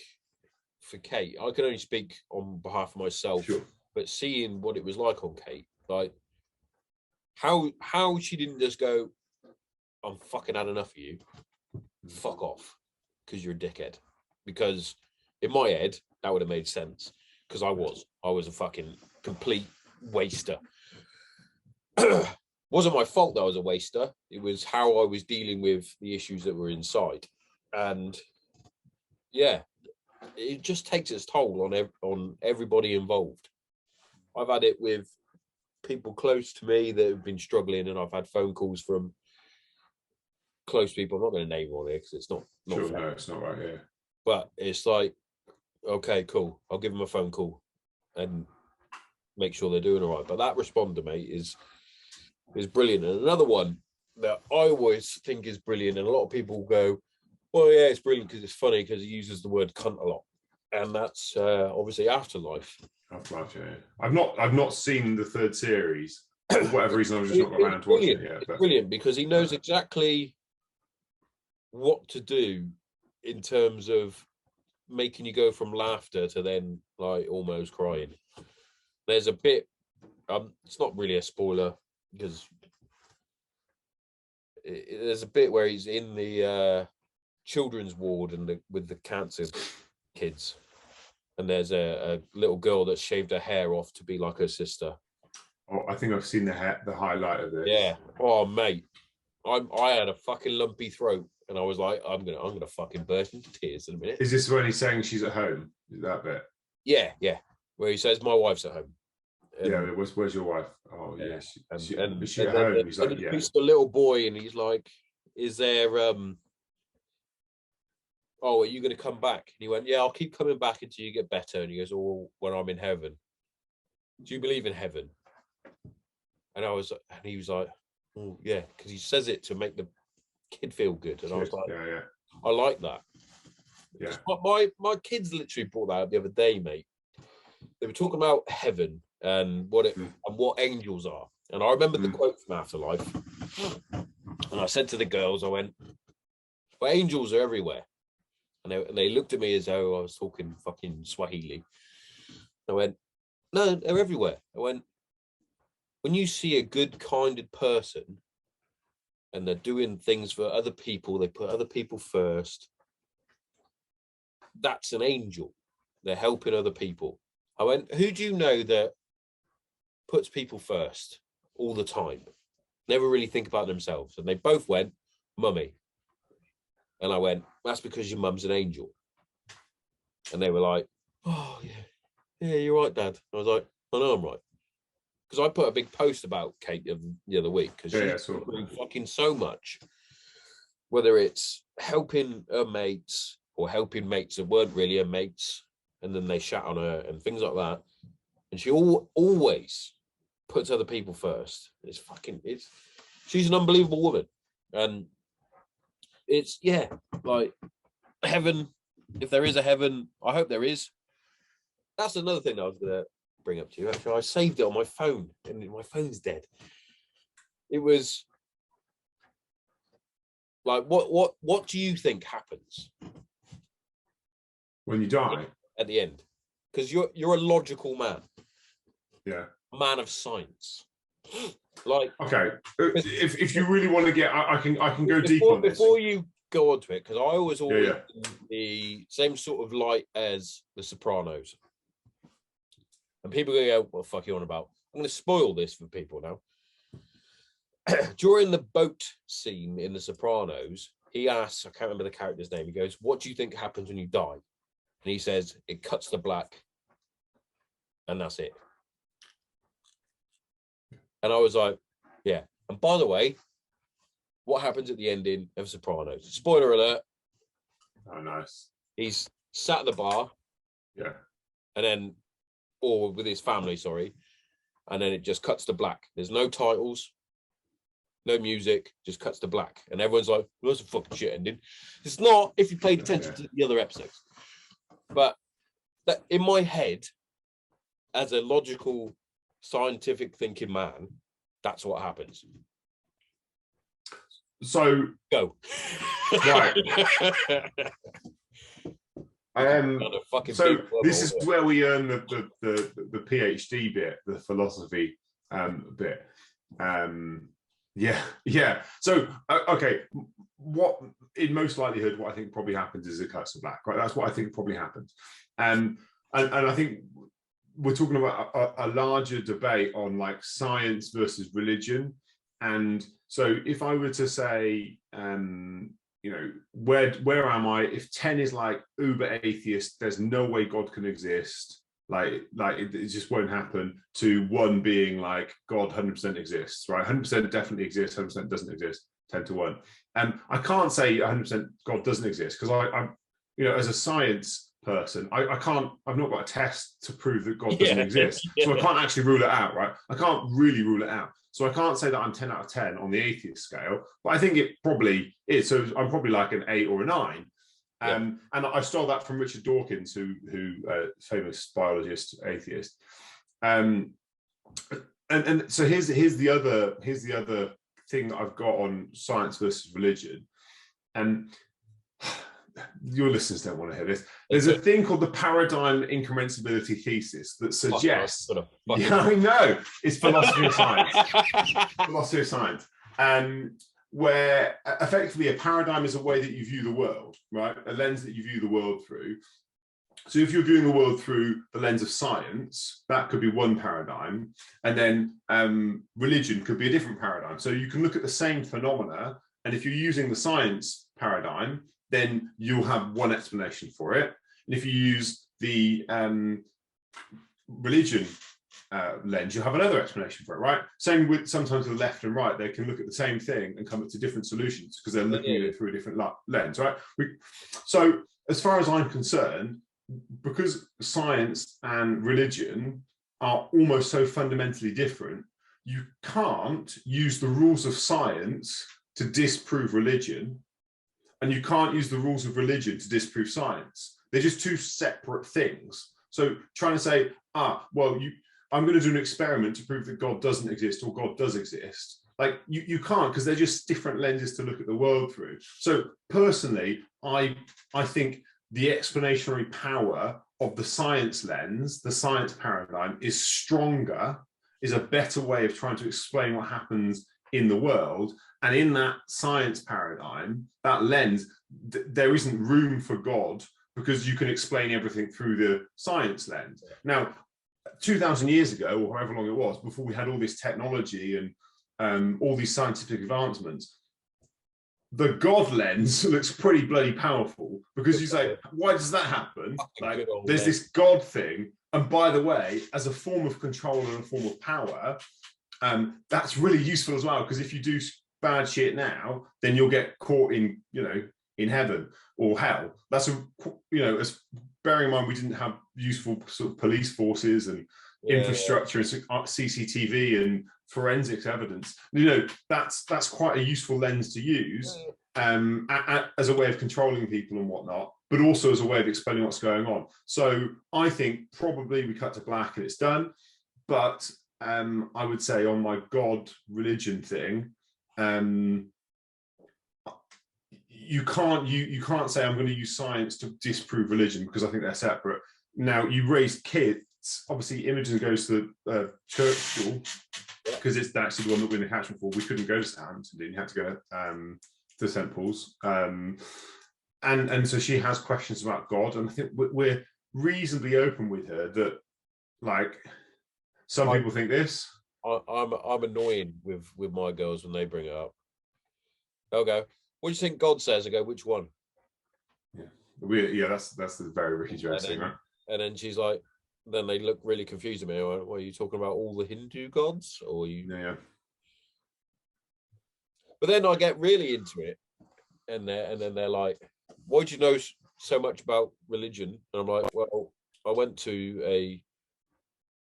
for Kate. I can only speak on behalf of myself, but seeing what it was like on Kate, like how she didn't just go, I'm fucking had enough of you, fuck off, because you're a dickhead. Because in my head, that would have made sense, because I was a fucking complete waster. Wasn't my fault that I was a waster. It was how I was dealing with the issues that were inside. And it just takes its toll on everybody involved. I've had it with people close to me that have been struggling, and I've had phone calls from close people. I'm not going to name all here because it's not fair. No, it's not right here. But it's like, okay, cool. I'll give them a phone call and make sure they're doing all right. But that Responder, mate, is brilliant. And another one that I always think is brilliant, and a lot of people go, well, yeah, it's brilliant because it's funny because he uses the word cunt a lot. And that's obviously Afterlife. Afterlife, yeah. I've not seen the 3rd series. For whatever reason, I've just not got around to watching it yet. It's brilliant because he knows exactly what to do in terms of making you go from laughter to then like almost crying. There's a bit, it's not really a spoiler because there's a bit where he's in the children's ward and with the cancer kids, and there's a little girl that shaved her hair off to be like her sister. Oh, I think I've seen the highlight of this. Yeah. Oh, mate, I had a fucking lumpy throat, and I was like, I'm gonna fucking burst into tears in a minute. Is this when he's saying she's at home? Is that bit? Yeah. Where he says my wife's at home. And, where's your wife? Oh yeah. Is she at and home? He's like, He's the little boy, and he's like, is there oh, are you going to come back? And he went, yeah, I'll keep coming back until you get better. And he goes, oh, when I'm in heaven. Do you believe in heaven? And he was like, oh, yeah, because he says it to make the kid feel good. And I was like, I like that. Yeah. My kids literally brought that up the other day, mate. they were talking about heaven and what angels are. And I remembered the quote from Afterlife. And I said to the girls, I went, well, angels are everywhere. And they looked at me as though I was talking fucking Swahili. I went, no, they're everywhere. I went, when you see a good-kinded person and they're doing things for other people, they put other people first, that's an angel. They're helping other people. I went, who do you know that puts people first all the time? Never really think about themselves. And they both went, Mummy. And I went, that's because your mum's an angel. And they were like, oh, yeah, you're right, Dad. I was like, I know I'm right. Because I put a big post about Kate the other week, because she's doing fucking so much, whether it's helping her mates or helping mates that weren't really her mates, and then they shat on her and things like that. And she always puts other people first. She's an unbelievable woman. And it's, like heaven, if there is a heaven, I hope there is. That's another thing I was going to bring up to you. Actually, I saved it on my phone, and my phone's dead. It was like, what do you think happens when you die at the end? Because you're a logical man. Yeah. A man of science. Like, okay, if you really want to get, I can go deep on this before you go on to it, because I was always in the same sort of light as The Sopranos. And people are going to go, what the fuck are you on about? I'm going to spoil this for people now. During the boat scene in The Sopranos, he asks, I can't remember the character's name, he goes, what do you think happens when you die? And he says, it cuts to black. And that's it. And I was like, yeah. And by the way, what happens at the ending of Sopranos? Spoiler alert. Oh, nice. He's sat at the bar. Yeah. And then, or with his family, sorry. And then it just cuts to black. There's no titles, no music, just cuts to black. And everyone's like, well, that's a fucking shit ending. It's not if you paid attention to the other episodes. But that, in my head, as a logical, scientific thinking man, that's what happens. So go. Right. So this is where we earn the PhD bit, the philosophy bit. Yeah. So okay, what in most likelihood, what I think probably happens is it cuts to black. Right, that's what I think probably happens. And I think we're talking about a larger debate on like science versus religion. And so if I were to say, you know, where am I? If 10 is like uber atheist, there's no way God can exist. Like it just won't happen, to 1 being like God 100% exists, right? 100% definitely exists, 100% doesn't exist, 10 to 1. And I can't say 100% God doesn't exist, because I'm, you know, as a science person, I've not got a test to prove that God doesn't exist. So I can't actually rule it out, right? I can't really rule it out. So I can't say that I'm 10 out of 10 on the atheist scale, but I think it probably is. So I'm probably like an 8 or a 9. And I stole that from Richard Dawkins, who famous biologist, atheist. And so here's the other thing that I've got on science versus religion. And your listeners don't want to hear this. There's a thing called the paradigm incommensibility thesis that suggests, yeah, I know, it's philosophy of science. Philosophy of science. Where effectively a paradigm is a way that you view the world, right? A lens that you view the world through. So if you're viewing the world through the lens of science, that could be one paradigm. And then religion could be a different paradigm. So you can look at the same phenomena, and if you're using the science paradigm, then you'll have one explanation for it. And if you use the religion lens, you have another explanation for it, right? Same with sometimes the left and right, they can look at the same thing and come up to different solutions because they're looking at it through a different lens, right? So as far as I'm concerned, because science and religion are almost so fundamentally different, you can't use the rules of science to disprove religion, and you can't use the rules of religion to disprove science. They're just two separate things. So trying to say, well, I'm going to do an experiment to prove that God doesn't exist or God does exist. Like you can't, because they're just different lenses to look at the world through. So personally, I think the explanatory power of the science lens, the science paradigm, is stronger, is a better way of trying to explain what happens in the world. And in that science paradigm, that lens, there isn't room for God, because you can explain everything through the science lens. Now, 2,000 years ago, or however long it was, before we had all this technology and all these scientific advancements, the God lens looks pretty bloody powerful, because you say, why does that happen? Like, there's this God thing. And by the way, as a form of control and a form of power, that's really useful as well, because if you do bad shit now, then you'll get caught in, in heaven or hell. That's as bearing in mind we didn't have useful sort of police forces and infrastructure and CCTV and forensics evidence. That's quite a useful lens to use as a way of controlling people and whatnot, but also as a way of explaining what's going on. So I think probably we cut to black and it's done. But I would say on my God religion thing, you can't say I'm going to use science to disprove religion, because I think they're separate. Now, you raise kids, obviously Imogen goes to the church school, because it's actually the one that we're in the catchment for. We couldn't go to Southampton, you had to go to St Paul's, and so she has questions about God, and I think we're reasonably open with her that, like, some people think this. I'm annoying with my girls when they bring it up. They'll go, what do you think God says? I go, which one? That's the very Ricky Gervais thing, right? And then she's like, then they look really confused at me. Well, are you talking about all the Hindu gods, or you? Yeah. But then I get really into it, and then they're like, why do you know so much about religion? And I'm like, well, I went to a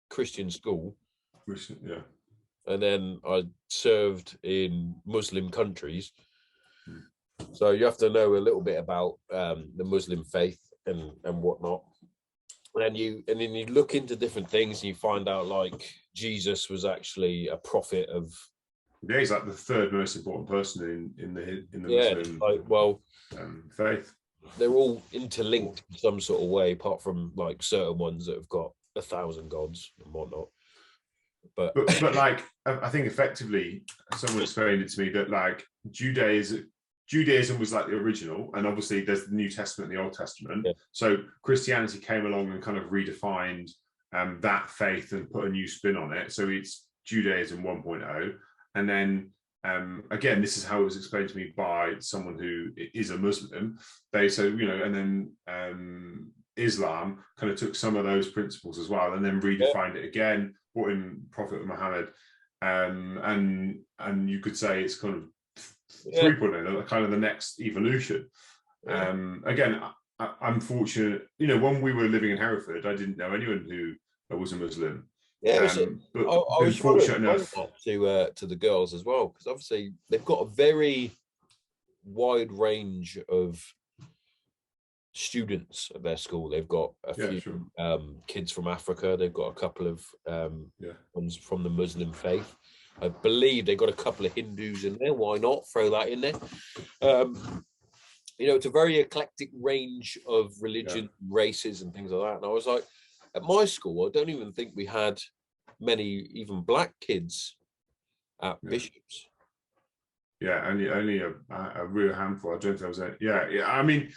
Christian school. Yeah. And then I served in Muslim countries. So you have to know a little bit about the Muslim faith and whatnot. And then you look into different things and you find out, like, Jesus was actually a prophet of. Yeah, he's like the third most important person in the Muslim faith. They're all interlinked in some sort of way, apart from like certain ones that have got 1,000 gods and whatnot. But like, I think effectively someone explained it to me that, like, Judaism was like the original, and obviously there's the New Testament and the Old Testament. Yeah. So Christianity came along and kind of redefined that faith and put a new spin on it. So it's Judaism 1.0. And then again, this is how it was explained to me by someone who is a Muslim. They said, and then Islam kind of took some of those principles as well, and then redefined it again, brought in Prophet Muhammad, and you could say it's kind of 3.0, kind of the next evolution. Again, I'm fortunate, when we were living in Hereford, I didn't know anyone who was a Muslim. But I was fortunate enough to the girls as well, because obviously they've got a very wide range of students at their school. They've got a few kids from Africa. They've got a couple of ones from the Muslim faith. I believe they've got a couple of Hindus in there. Why not throw that in there? It's a very eclectic range of religion, races, and things like that. And I was like, at my school, I don't even think we had many even black kids at Bishops. Yeah, only a real handful. I don't think there was a. Yeah. I mean,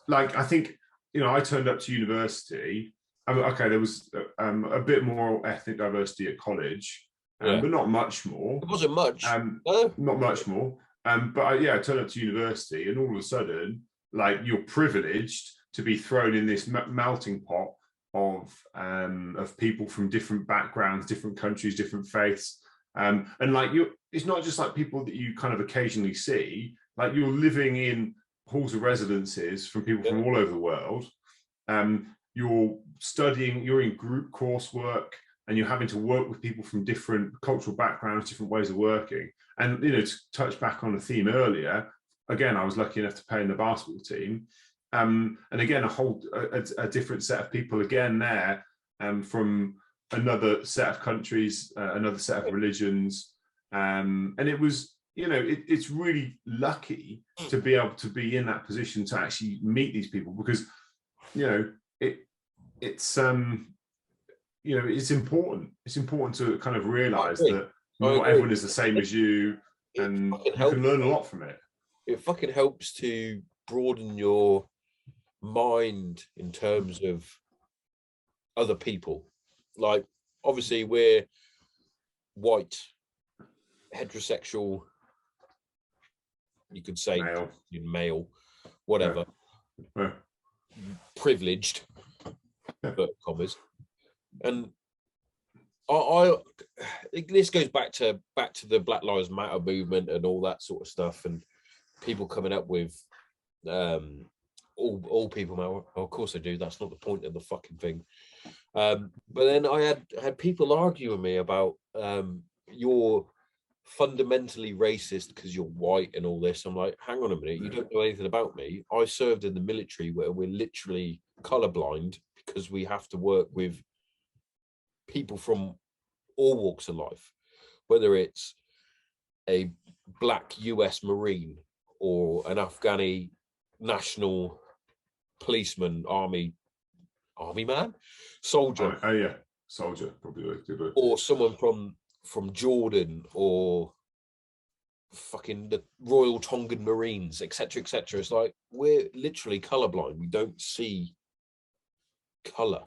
I think, I turned up to university. There was a bit more ethnic diversity at college. But not much more. It wasn't much. Not much more. But I turned up to university, and all of a sudden, like, you're privileged to be thrown in this melting pot of people from different backgrounds, different countries, different faiths, and like, it's not just like people that you kind of occasionally see. Like, you're living in halls of residences from people from all over the world. You're studying. You're in group coursework. And you're having to work with people from different cultural backgrounds, different ways of working. And, to touch back on the theme earlier, again, I was lucky enough to play in the basketball team. And again, a different set of people again there, from another set of countries, another set of religions, and it was, it's really lucky to be able to be in that position to actually meet these people, because it's important. It's important to kind of realize that not everyone is the same as you, and you can learn a lot from it. It fucking helps to broaden your mind in terms of other people. Like, obviously we're white, heterosexual, you could say male, whatever, privileged, commas, and this goes back to the Black Lives Matter movement and all that sort of stuff, and people coming up with all people matter. Of course they do. That's not the point of the fucking thing. But then I had people argue with me about you're fundamentally racist because you're white and all this. I'm like, hang on a minute, you don't know anything about me. I served in the military where we're literally colorblind because we have to work with people from all walks of life, whether it's a black US Marine or an Afghani national policeman, army man, soldier. Soldier, probably good word. Or someone from Jordan, or fucking the Royal Tongan Marines, etc., etc. It's like, we're literally colorblind. We don't see color.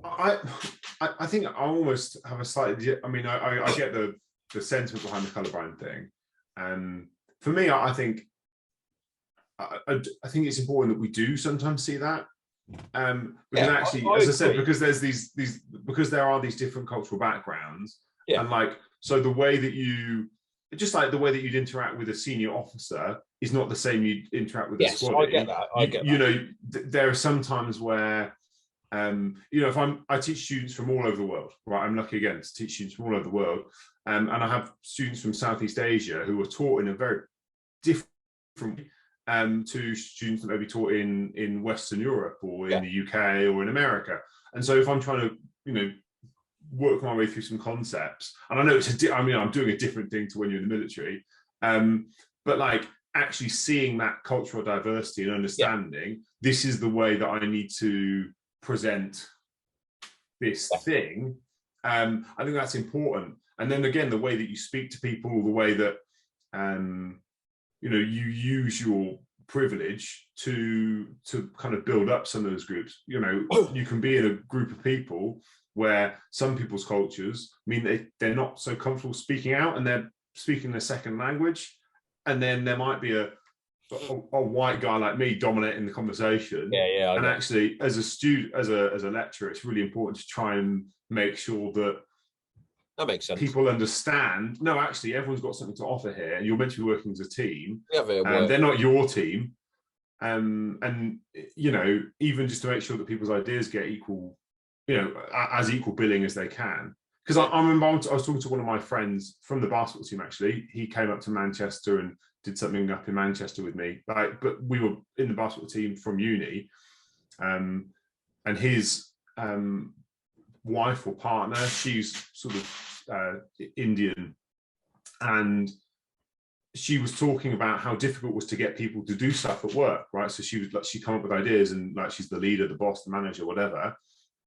I think I almost have a slightly. I mean, I get the sentiment behind the colorblind thing, and for me, I think it's important that we do sometimes see that. Because actually, as I said, because there's because there are these different cultural backgrounds, and like, so the way that the way that you'd interact with a senior officer is not the same you'd interact with a squad. I get that. There are some times where, if I teach students from all over the world, right? I'm lucky again to teach students from all over the world, and I have students from Southeast Asia who are taught in a very different way to students that may be taught in Western Europe or in the UK or in America. And so if I'm trying to, work my way through some concepts, and I know I'm doing a different thing to when you're in the military, but like actually seeing that cultural diversity and understanding, this is the way that I need to present this thing. I think that's important. And then again, the way that you speak to people, the way that you use your privilege to kind of build up some of those groups. You can be in a group of people where some people's cultures mean they're not so comfortable speaking out, and they're speaking their second language, and then there might be a white guy like me dominating the conversation. And actually, as a student, as a lecturer, it's really important to try and make sure that makes sense. People understand. No, actually, everyone's got something to offer here, and you're meant to be working as a team. They're not your team, and even just to make sure that people's ideas get equal, as equal billing as they can. Because I remember I was talking to one of my friends from the basketball team. Actually, he came up to Manchester and did something up in Manchester with me. But we were in the basketball team from uni, and his wife or partner, she's sort of Indian, and she was talking about how difficult it was to get people to do stuff at work, right? So she come up with ideas, and like, she's the leader, the boss, the manager, whatever,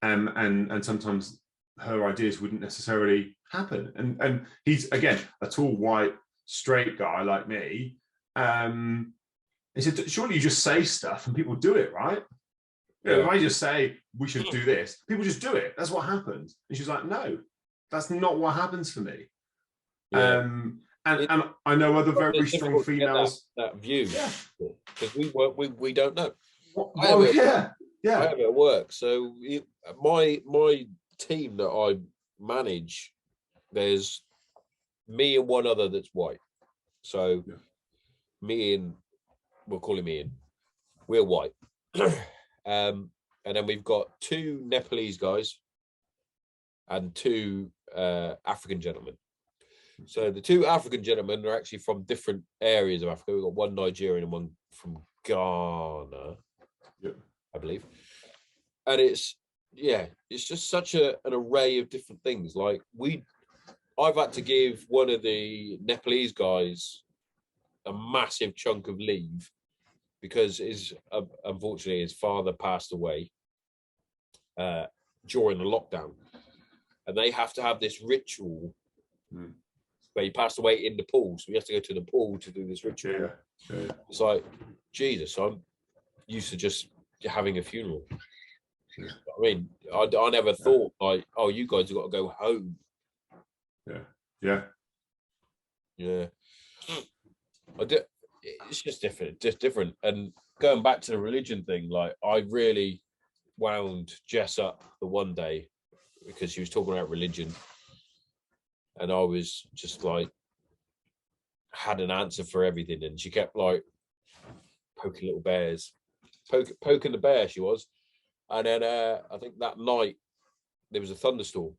and sometimes her ideas wouldn't necessarily happen. And he's, again, a tall, white, straight guy like me. He said, surely you just say stuff and people do it, right? If I just say we should do this, people just do it. That's what happens. And she's like, no, that's not what happens for me. And I know other very strong females that view, because we don't know. I have it at work. So my team that I manage, there's me and one other that's white. So we'll call him Ian. We're white. And then we've got 2 Nepalese guys and 2 African gentlemen. So the two African gentlemen are actually from different areas of Africa. We've got one Nigerian and one from Ghana, I believe. And it's just such an array of different things. Like I've had to give one of the Nepalese guys a massive chunk of leave because unfortunately his father passed away during the lockdown, and they have to have this ritual where he passed away in the pool, so we have to go to the pool to do this ritual. It's like, Jesus, I'm used to just having a funeral. I mean, I never thought like, oh, you guys have got to go home. It's just different. And going back to the religion thing, like I really wound Jess up the one day because she was talking about religion, and I was just like had an answer for everything, and she kept like poking little bears, poking the bear she was. And then I think that night there was a thunderstorm,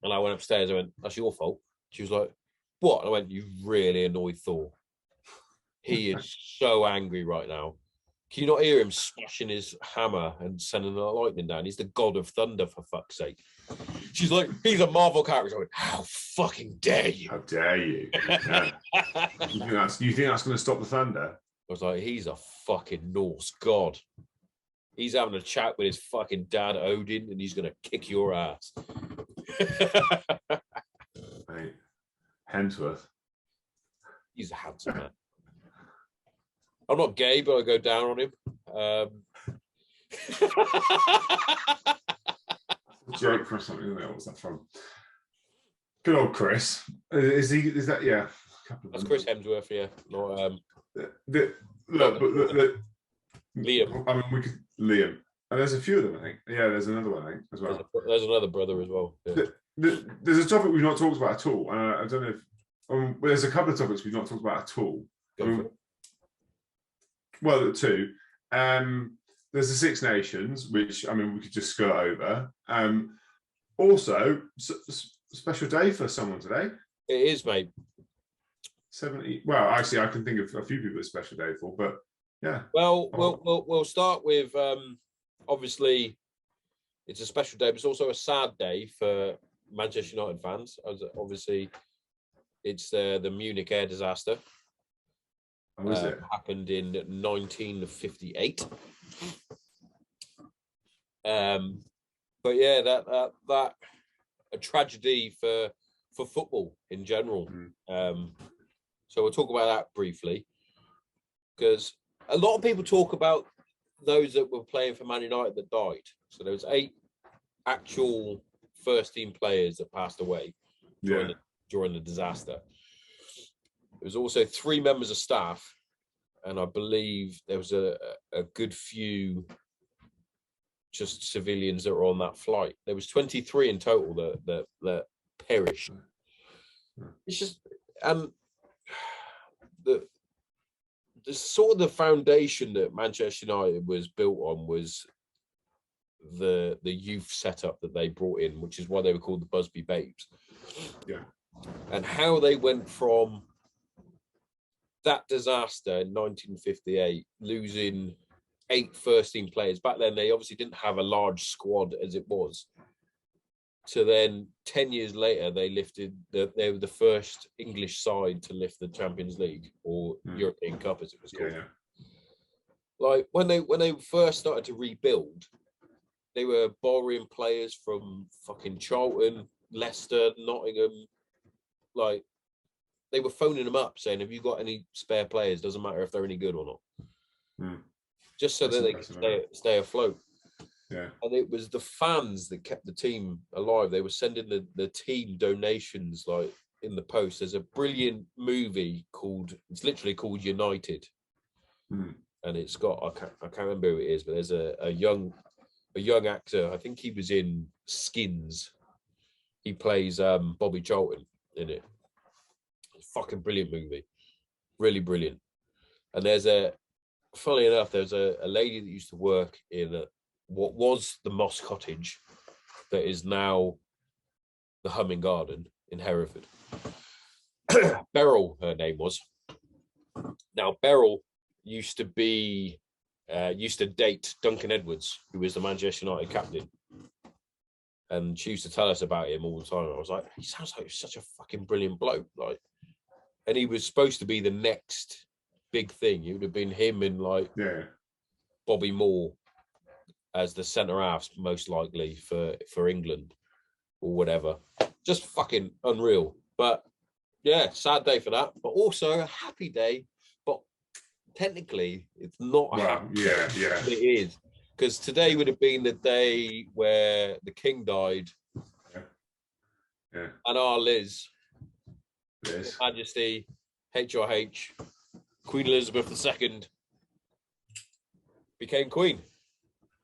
and I went upstairs. I went, "That's your fault." She was like, "What?" And I went, "You really annoyed Thor. He is so angry right now. Can you not hear him smashing his hammer and sending the lightning down? He's the god of thunder, for fuck's sake." She's like, "He's a Marvel character." I went, "How fucking dare you? How dare you?" Yeah. You think that's going to stop the thunder? I was like, "He's a fucking Norse god. He's having a chat with his fucking dad Odin, and he's going to kick your ass." Mate, Hemsworth. He's a handsome man. I'm not gay, but I go down on him. Joke for something. What was that from? Good old Chris. Is that? Yeah. That's Chris Hemsworth. Yeah. Not, Liam. I mean, we could Liam. And there's a few of them, I think. Yeah, there's another one, I think, as well. There's another brother as well. Yeah. There's a topic we've not talked about at all. I don't know if there's a couple of topics we've not talked about at all. Well, two. There's the Six Nations, which I mean we could just skirt over. Also, special day for someone today. It is, mate. 70. Well, actually, I can think of a few people it's a special day for, but yeah. Well, we'll start with obviously it's a special day, but it's also a sad day for Manchester United fans. Obviously, it's the Munich Air Disaster. Oh, is it? Happened in 1958. But yeah, that a tragedy for football in general. So we'll talk about that briefly, because a lot of people talk about those that were playing for Man United that died. So there was 8 actual first team players that passed away during the disaster. There was also 3 members of staff, and I believe there was a good few just civilians that were on that flight. There was 23 in total that perished. It's just the sort of the foundation that Manchester United was built on was the youth setup that they brought in, which is why they were called the Busby Babes. Yeah, and how they went from that disaster in 1958, losing 8 first team players. Back then, they obviously didn't have a large squad as it was. So then 10 years later, they were the first English side to lift the Champions League, or European Cup as it was called. Like when they first started to rebuild, they were borrowing players from fucking Charlton, Leicester, Nottingham. Like they were phoning them up saying, "Have you got any spare players? Doesn't matter if they're any good or not." Just so that they could stay afloat. Yeah. And it was the fans that kept the team alive. They were sending the team donations like in the post. There's a brilliant movie it's literally called United. And it's got, I can't remember who it is, but there's a young actor. I think he was in Skins. He plays Bobby Charlton in it. Fucking brilliant movie. Really brilliant. And funnily enough, there's a lady that used to work in what was the Moss Cottage that is now the Humming Garden. in Hereford. Beryl, her name was. Now, Beryl used to date Duncan Edwards, who was the Manchester United captain. And she used to tell us about him all the time. I was like, he sounds like such a fucking brilliant bloke. Like, and he was supposed to be the next big thing. It would have been him and like Bobby Moore as the centre halves, most likely for England or whatever. Just fucking unreal. But yeah, sad day for that. But also a happy day. But technically, it's not. Yeah. It is. Because today would have been the day where the King died. Yeah. And our Liz. Her Majesty, HRH, Queen Elizabeth II, became Queen.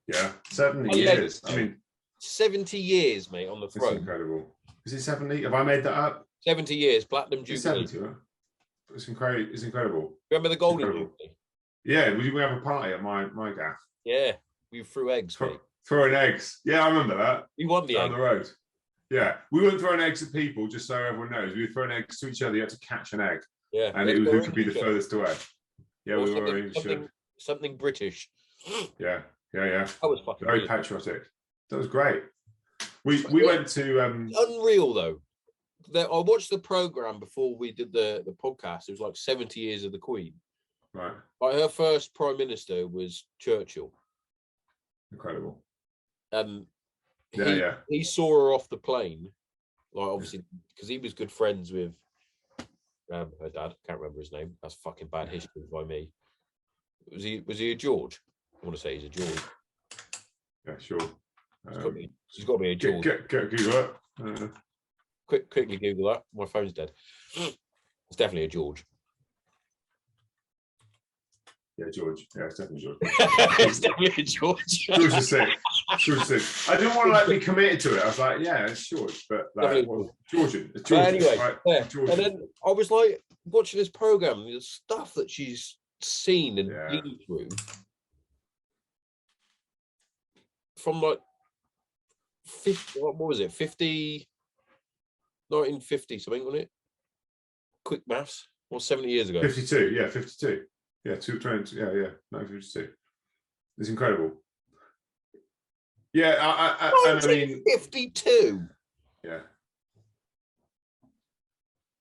Yeah, 70 years. I mean, 70 years, mate, on the throne. It's incredible. Is it 70? Have I made that up? 70 years, Platinum Jubilee. 70, right? It's incredible. Remember the Golden Jubilee? Yeah, we have a party at my gaff. Yeah, we threw eggs, mate. Throwing eggs. Yeah, I remember that. We won the down the road. Yeah, we weren't throwing eggs at people, just so everyone knows. We were throwing eggs to each other. You had to catch an egg. Yeah, and it was who could be the furthest away. Yeah, we were something British. Yeah. That was fucking very brilliant. patriotic. That was great. We went to unreal though. I watched the program before we did the podcast. It was like 70 years of the Queen. Right. Like her first prime minister was Churchill. Incredible. He saw her off the plane, like obviously because he was good friends with her dad. Can't remember his name. That's fucking bad history by me. Was he a George? I want to say he's a George. Yeah, sure. He's got to be a George. Google it. Quickly Google that. My phone's dead. It's definitely a George. Yeah, George. Yeah, it's definitely George. It's definitely a George. George is sick. I didn't want to be committed to it. I was like, yeah, it's George, but Georgian. It's Georgian. Anyway, right? yeah. Georgian. And then I was like watching this program, the stuff that she's seen and been through from like 50. What was it? 1950 something, wasn't it? Quick maths. Or 70 years ago. 52. Yeah, 52. Yeah, 1952. It's incredible. Yeah, I mean 52. Yeah.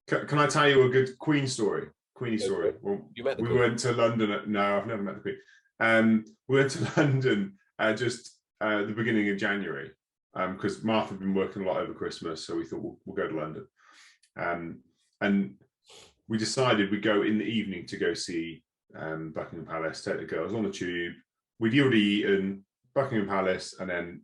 Can I tell you a good Queen story? Queenie story. Well, you met the Queen? Went to London. No, I've never met the Queen. We went to London just the beginning of January because Martha had been working a lot over Christmas, so we thought we'll go to London. And we decided we'd go in the evening to go see Buckingham Palace, take the girls on the tube. We'd already eaten Buckingham Palace and then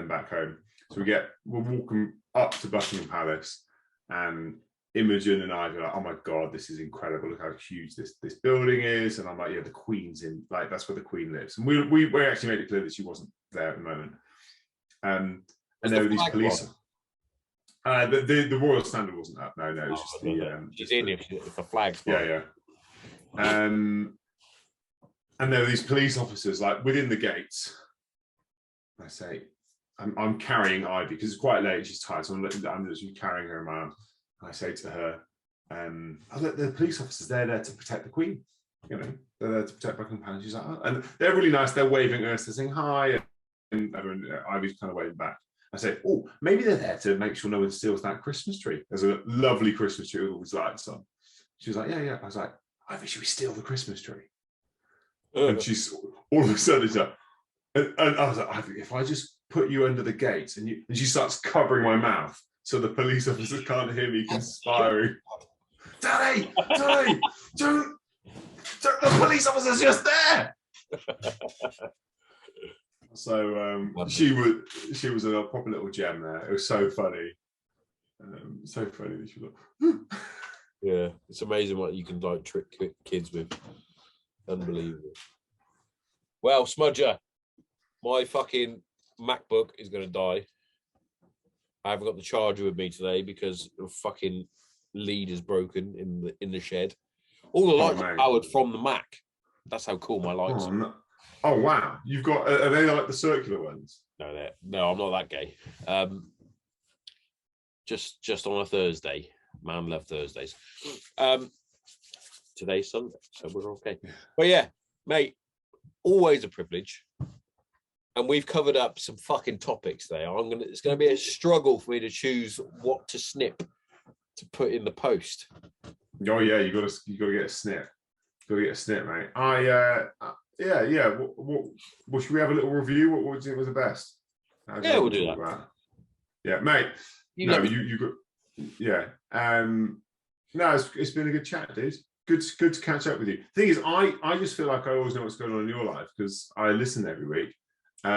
back home. So we're walking up to Buckingham Palace, and Imogen and I were like, oh my God, this is incredible. Look how huge this building is. And I'm like, yeah, the Queen's in, like, that's where the Queen lives. And we actually made it clear that she wasn't there at the moment. And there were these police. The royal standard wasn't up. No, it was just the. She's in if the flag's. Yeah. And there were these police officers like within the gates. I say, I'm carrying Ivy because it's quite late. She's tired, so I'm literally carrying her in my arms. And I say to her, the police officers, they're there to protect the Queen. You know, they're there to protect Buckingham Palace. She's like, oh. And they're really nice. They're waving at us, they're saying hi, and Ivy's kind of waving back. I say, oh, maybe they're there to make sure no one steals that Christmas tree. There's a lovely Christmas tree with all these lights on. She was like, yeah. I was like, Ivy, should we steal the Christmas tree? And she's all of a sudden, and I was like, Ivy, if I just put you under the gates, and she starts covering my mouth so the police officers can't hear me conspiring. Daddy, don't, the police officer's just there. So she was a proper little gem there. It was so funny. So funny that she was like, yeah, it's amazing what you can like trick kids with. Unbelievable. Well, Smudger, my fucking MacBook is going to die. I haven't got the charger with me today because the fucking lead is broken in the shed. All the lights are powered from the Mac. That's how cool my lights are. No. Oh wow! You've got are they like the circular ones? No, I'm not that gay. just on a Thursday. Man, love Thursdays. Today's Sunday, so we're okay. But yeah, mate, always a privilege. And we've covered up some fucking topics there. It's gonna be a struggle for me to choose what to snip to put in the post. Oh yeah, you gotta get a snip. You gotta get a snip, mate. Yeah. What should we have a little review? What do you think was the best? Yeah, we'll do that. Yeah, mate. You got. Yeah. No, it's been a good chat, dude. Good to catch up with you. Thing is, I just feel like I always know what's going on in your life because I listen every week. So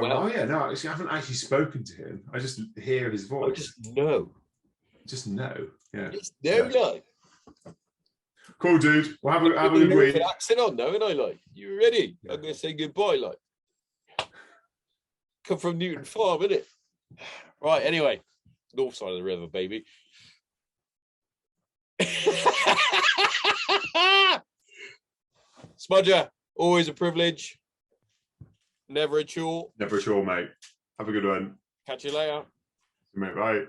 I haven't actually spoken to him. I just hear his voice. I just know. Yeah. Just know, like. Cool, dude. Well, have a good week. Accent on, though, and I like. You ready? I'm gonna say goodbye, like. Come from Newton Farm, innit? Right. Anyway, north side of the river, baby. Smudger, always a privilege. Never a chore. Never a chore, mate. Have a good one. Catch you later. Mate, bye.